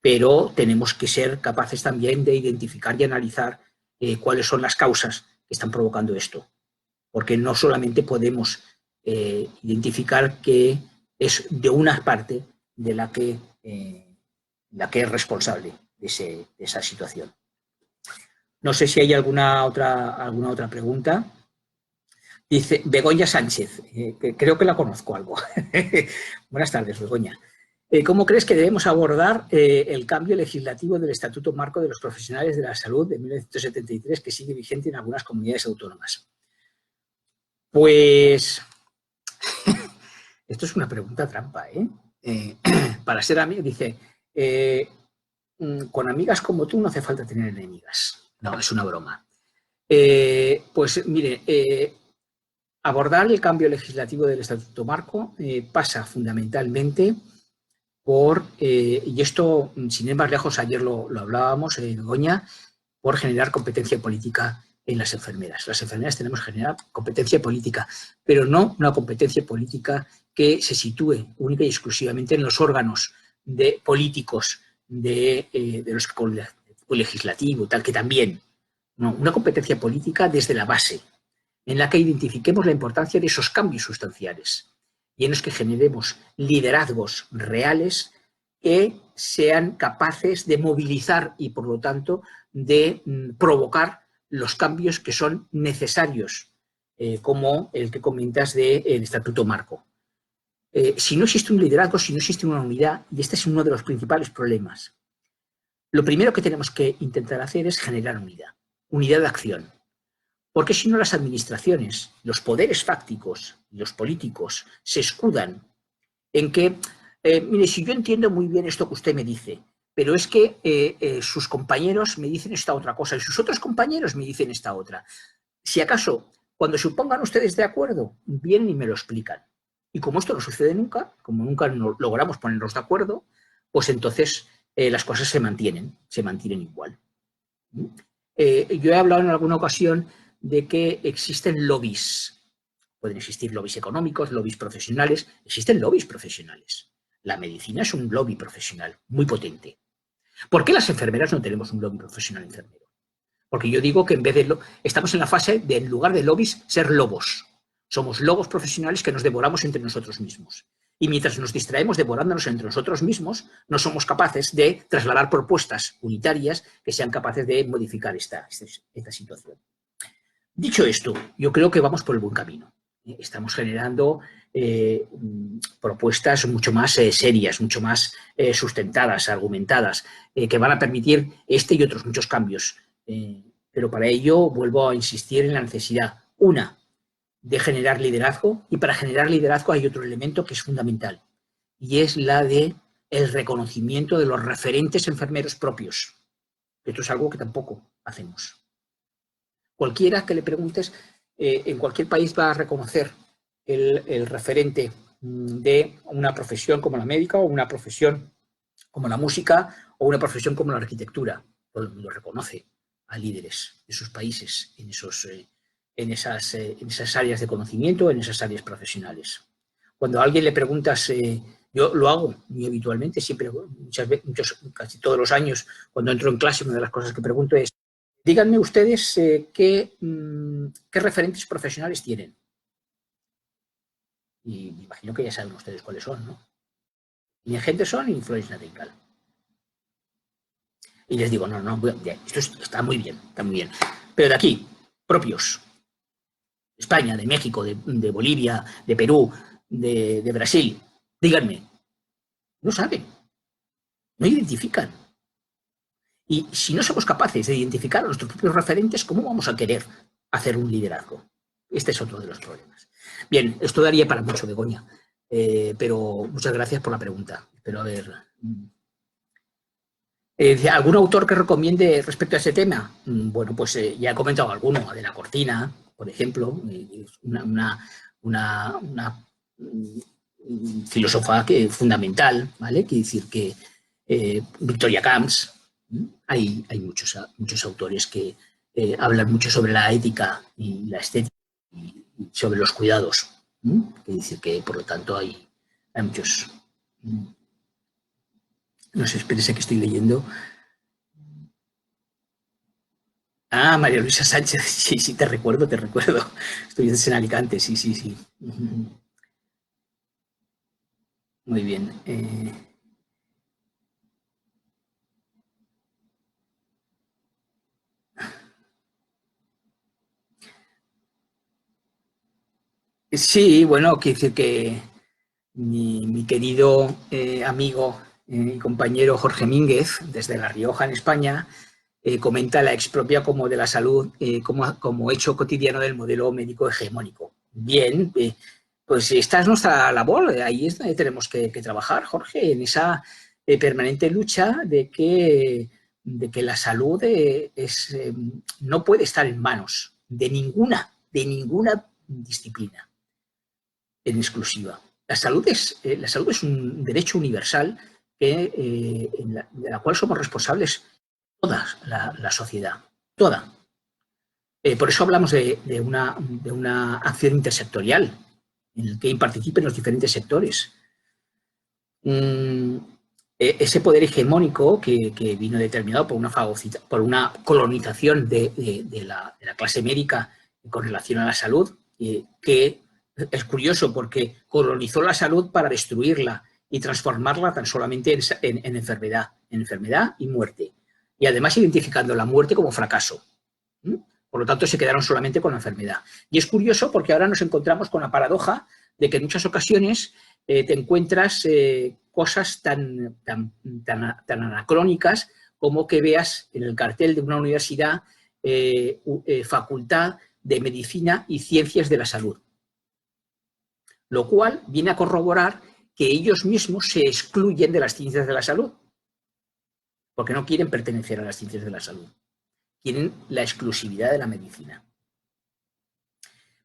pero tenemos que ser capaces también de identificar y analizar cuáles son las causas que están provocando esto, porque no solamente podemos identificar que es de una parte de la que es responsable de esa situación. No sé si hay alguna otra pregunta. Dice Begoña Sánchez, que creo que la conozco algo. Buenas tardes, Begoña. ¿Cómo crees que debemos abordar el cambio legislativo del Estatuto Marco de los Profesionales de la Salud de 1973 que sigue vigente en algunas comunidades autónomas? Pues esto es una pregunta trampa, ¿eh? Para ser amigo, dice, con amigas como tú no hace falta tener enemigas. No, es una broma. Pues mire, abordar el cambio legislativo del Estatuto Marco pasa fundamentalmente por, y esto sin ir más lejos, ayer lo hablábamos, Begoña, por generar competencia política en las enfermeras. Las enfermeras tenemos que generar competencia política, pero no una competencia política que se sitúe única y exclusivamente en los órganos de políticos de los legislativo, tal que también. No, una competencia política desde la base, en la que identifiquemos la importancia de esos cambios sustanciales y en los que generemos liderazgos reales que sean capaces de movilizar y, por lo tanto, de provocar los cambios que son necesarios, como el que comentas del Estatuto Marco. Si no existe un liderazgo, si no existe una unidad, y este es uno de los principales problemas, lo primero que tenemos que intentar hacer es generar unidad, unidad de acción. Porque si no, las administraciones, los poderes fácticos, los políticos, se escudan en que, mire, si yo entiendo muy bien esto que usted me dice, pero es que sus compañeros me dicen esta otra cosa y sus otros compañeros me dicen esta otra. Si acaso, cuando se pongan ustedes de acuerdo, vienen y me lo explican. Y como esto no sucede nunca, como nunca logramos ponernos de acuerdo, pues entonces las cosas se mantienen igual. Yo he hablado en alguna ocasión de que existen lobbies. Pueden existir lobbies económicos, lobbies profesionales. Existen lobbies profesionales. La medicina es un lobby profesional muy potente. ¿Por qué las enfermeras no tenemos un lobby profesional enfermero? Porque yo digo que en vez de estamos en la fase de, en lugar de lobbies, ser lobos. Somos lobos profesionales que nos devoramos entre nosotros mismos. Y mientras nos distraemos devorándonos entre nosotros mismos, no somos capaces de trasladar propuestas unitarias que sean capaces de modificar esta situación. Dicho esto, yo creo que vamos por el buen camino. Estamos generando propuestas mucho más serias, mucho más sustentadas, argumentadas, que van a permitir este y otros muchos cambios. Pero para ello vuelvo a insistir en la necesidad, una, de generar liderazgo, y para generar liderazgo hay otro elemento que es fundamental, y es la de el reconocimiento de los referentes enfermeros propios. Esto es algo que tampoco hacemos. Cualquiera que le preguntes, en cualquier país va a reconocer el referente de una profesión como la médica o una profesión como la música o una profesión como la arquitectura. Todo el mundo reconoce a líderes de sus países en esas áreas de conocimiento, en esas áreas profesionales. Cuando a alguien le preguntas, yo lo hago muy habitualmente, siempre, casi todos los años, cuando entro en clase, una de las cosas que pregunto es, díganme ustedes qué referentes profesionales tienen. Y me imagino que ya saben ustedes cuáles son, ¿no? Mi gente son y Florence Nightingale. Y les digo, no, esto está muy bien, está muy bien. Pero de aquí, propios, de España, de México, de Bolivia, de Perú, de Brasil, díganme, no saben, no identifican. Y si no somos capaces de identificar a nuestros propios referentes, ¿cómo vamos a querer hacer un liderazgo? Este es otro de los problemas. Bien, esto daría para mucho, Begoña, pero muchas gracias por la pregunta. Espero haber... ¿Algún autor que recomiende respecto a ese tema? Bueno, pues ya he comentado alguno, de la Cortina, por ejemplo, una filósofa fundamental, ¿vale? Quiere decir que Victoria Camps, hay muchos autores que hablan mucho sobre la ética y la estética y sobre los cuidados. Quiere decir que, por lo tanto, hay muchos... No sé, espérese que estoy leyendo. Ah, María Luisa Sánchez, sí, sí, te recuerdo. Estoy en Alicante, sí, sí, sí. Muy bien. Sí, bueno, quiero decir que mi querido amigo y compañero Jorge Mínguez, desde La Rioja, en España, comenta la expropia como de la salud como hecho cotidiano del modelo médico hegemónico. Bien, pues esta es nuestra labor, ahí es donde tenemos que trabajar, Jorge, en esa permanente lucha de que la salud no puede estar en manos de ninguna disciplina en exclusiva. La salud es un derecho universal de la cual somos responsables toda la sociedad, toda. Por eso hablamos de una acción intersectorial en la que participen los diferentes sectores. Ese poder hegemónico que vino determinado por una colonización de la clase médica con relación a la salud, que es curioso porque colonizó la salud para destruirla y transformarla tan solamente en enfermedad y muerte. Y además identificando la muerte como fracaso. Por lo tanto, se quedaron solamente con la enfermedad. Y es curioso porque ahora nos encontramos con la paradoja de que en muchas ocasiones te encuentras cosas tan anacrónicas como que veas en el cartel de una universidad Facultad de Medicina y Ciencias de la Salud. Lo cual viene a corroborar que ellos mismos se excluyen de las ciencias de la salud, porque no quieren pertenecer a las ciencias de la salud. Quieren la exclusividad de la medicina.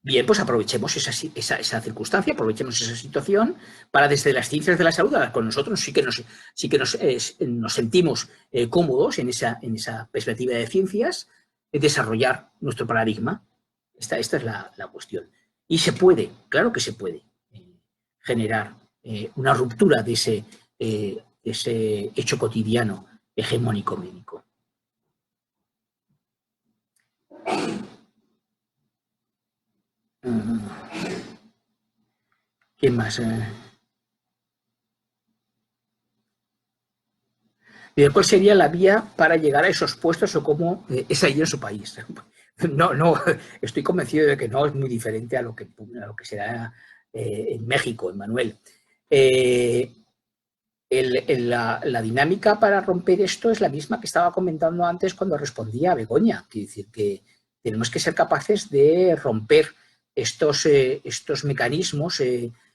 Bien, pues aprovechemos esa circunstancia, aprovechemos esa situación para desde las ciencias de la salud, con nosotros sí que nos sentimos cómodos en esa perspectiva de ciencias, desarrollar nuestro paradigma. Esta es la cuestión. Y se puede, claro que se puede, generar una ruptura de ese hecho cotidiano hegemónico médico. ¿Qué más? ¿Cuál sería la vía para llegar a esos puestos o cómo es allí en su país? No, estoy convencido de que no es muy diferente a lo que será en México, en Manuel. La dinámica para romper esto es la misma que estaba comentando antes cuando respondía a Begoña. Quiere decir que tenemos que ser capaces de romper estos mecanismos,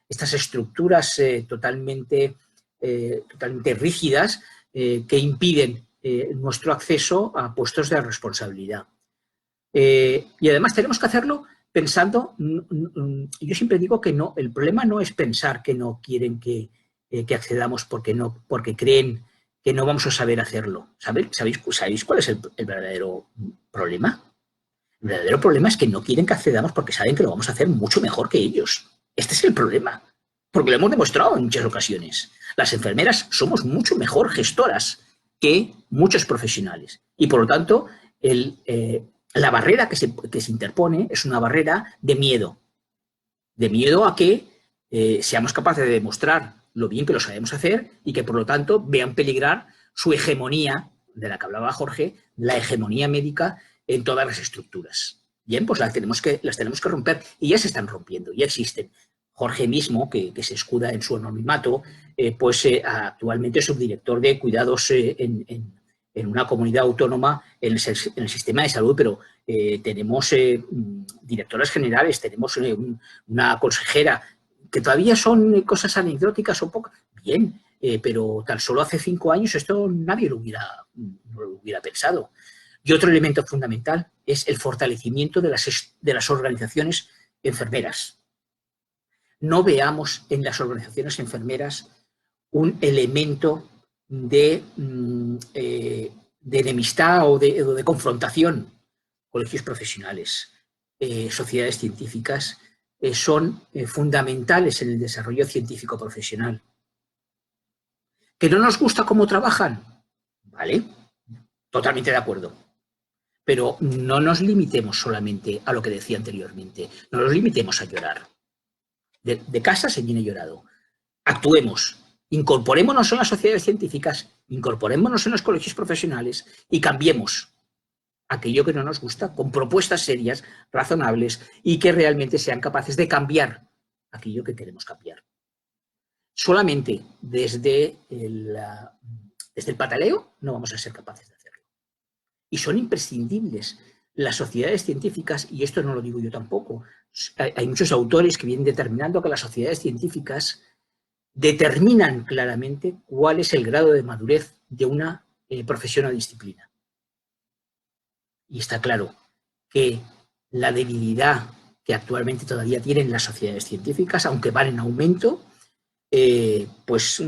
estas estructuras totalmente rígidas que impiden nuestro acceso a puestos de responsabilidad. Y además tenemos que hacerlo pensando, yo siempre digo que no, el problema no es pensar que no quieren que accedamos porque creen que no vamos a saber hacerlo. ¿Sabéis cuál es el verdadero problema? El verdadero problema es que no quieren que accedamos porque saben que lo vamos a hacer mucho mejor que ellos. Este es el problema, porque lo hemos demostrado en muchas ocasiones. Las enfermeras somos mucho mejor gestoras que muchos profesionales y, por lo tanto, la barrera que se interpone es una barrera de miedo a que seamos capaces de demostrar lo bien que lo sabemos hacer y que, por lo tanto, vean peligrar su hegemonía, de la que hablaba Jorge, la hegemonía médica en todas las estructuras. Bien, pues las tenemos que romper y ya se están rompiendo, ya existen. Jorge mismo, que se escuda en su anonimato, actualmente es subdirector de cuidados en una comunidad autónoma en el sistema de salud, pero tenemos directoras generales, tenemos una consejera, que todavía son cosas anecdóticas o poco. Bien, pero tan solo hace 5 años esto nadie lo hubiera pensado. Y otro elemento fundamental es el fortalecimiento de las organizaciones enfermeras. No veamos en las organizaciones enfermeras un elemento de enemistad o de confrontación. Colegios profesionales, sociedades científicas, son fundamentales en el desarrollo científico profesional. ¿Que no nos gusta cómo trabajan? Vale, totalmente de acuerdo. Pero no nos limitemos solamente a lo que decía anteriormente, no nos limitemos a llorar. De casa se viene llorado. Actuemos, incorporémonos en las sociedades científicas, incorporémonos en los colegios profesionales y cambiemos aquello que no nos gusta con propuestas serias, razonables y que realmente sean capaces de cambiar aquello que queremos cambiar. Solamente desde el pataleo no vamos a ser capaces de hacerlo. Y son imprescindibles las sociedades científicas, y esto no lo digo yo tampoco, hay muchos autores que vienen determinando que las sociedades científicas determinan claramente cuál es el grado de madurez de una profesión o disciplina. Y está claro que la debilidad que actualmente todavía tienen las sociedades científicas, aunque van en aumento, pues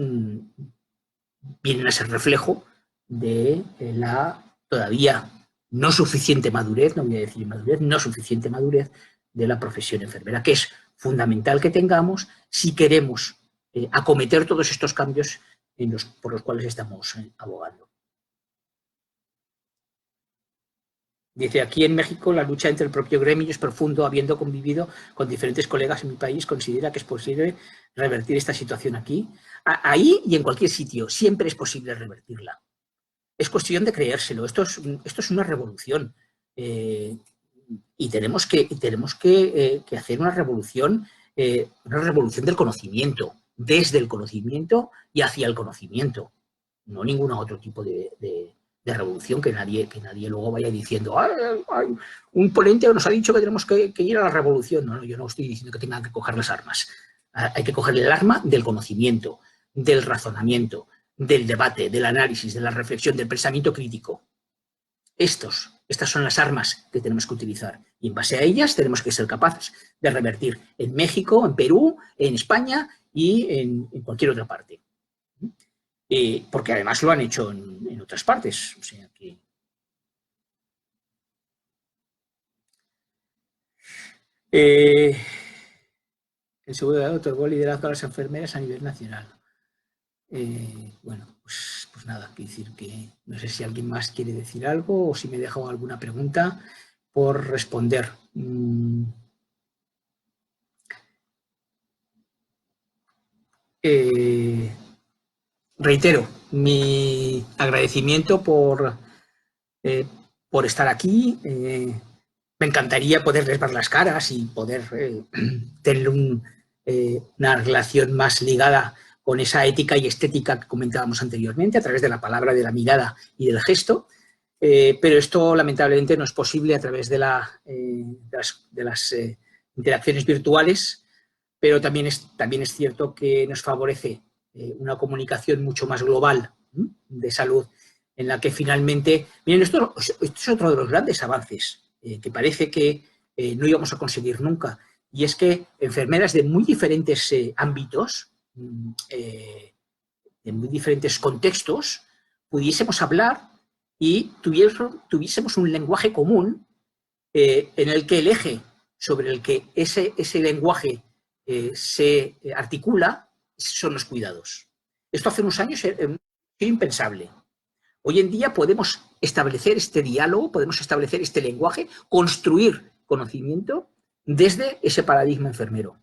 vienen a ser reflejo de la todavía no suficiente madurez, no voy a decir madurez, no suficiente madurez de la profesión enfermera, que es fundamental que tengamos si queremos acometer todos estos cambios por los cuales estamos abogando. Dice, aquí en México la lucha entre el propio gremio es profundo, habiendo convivido con diferentes colegas en mi país, considera que es posible revertir esta situación aquí. Ahí y en cualquier sitio, siempre es posible revertirla. Es cuestión de creérselo, esto es una revolución. Y tenemos que hacer una revolución del conocimiento, desde el conocimiento y hacia el conocimiento, no ningún otro tipo de revolución que nadie luego vaya diciendo un ponente nos ha dicho que tenemos que ir a la revolución. No, yo no estoy diciendo que tengan que coger las armas. Hay que coger el arma del conocimiento, del razonamiento, del debate, del análisis, de la reflexión, del pensamiento crítico. Estas son las armas que tenemos que utilizar y en base a ellas tenemos que ser capaces de revertir en México, en Perú, en España y en cualquier otra parte. Porque además lo han hecho en otras partes. O sea que... el seguro de edad otorgó liderazgo a las enfermeras a nivel nacional. Bueno, pues nada, quiero decir que no sé si alguien más quiere decir algo o si me deja alguna pregunta por responder. Reitero mi agradecimiento por estar aquí. Me encantaría poderles ver las caras y poder tener una relación más ligada con esa ética y estética que comentábamos anteriormente, a través de la palabra, de la mirada y del gesto, pero esto lamentablemente no es posible a través de las interacciones virtuales, pero también es cierto que nos favorece una comunicación mucho más global de salud, en la que finalmente... Miren, esto es otro de los grandes avances que parece que no íbamos a conseguir nunca, y es que enfermeras de muy diferentes ámbitos, en muy diferentes contextos, pudiésemos hablar y tuviésemos un lenguaje común en el que el eje sobre el que ese lenguaje se articula son los cuidados. Esto hace unos años era impensable. Hoy en día podemos establecer este diálogo, podemos establecer este lenguaje, construir conocimiento desde ese paradigma enfermero.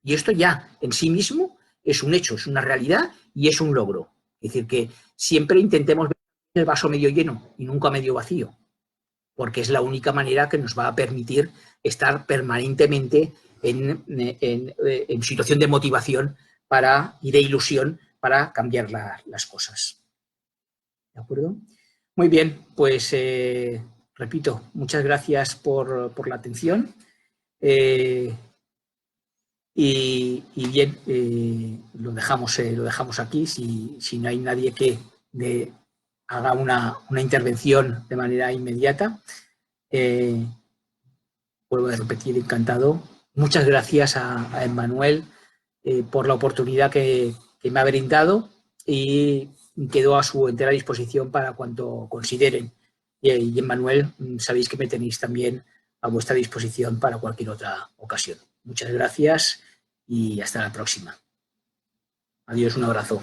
Y esto ya en sí mismo es un hecho, es una realidad y es un logro. Es decir, que siempre intentemos ver el vaso medio lleno y nunca medio vacío, porque es la única manera que nos va a permitir estar permanentemente en situación de motivación y de ilusión para cambiar las cosas. ¿De acuerdo? Muy bien, pues repito, muchas gracias por la atención. Y bien, lo dejamos aquí. Si no hay nadie que haga una intervención de manera inmediata, vuelvo a repetir, encantado. Muchas gracias a Emmanuel por la oportunidad que me ha brindado y quedo a su entera disposición para cuanto consideren. Y Emmanuel, sabéis que me tenéis también a vuestra disposición para cualquier otra ocasión. Muchas gracias y hasta la próxima. Adiós, un abrazo.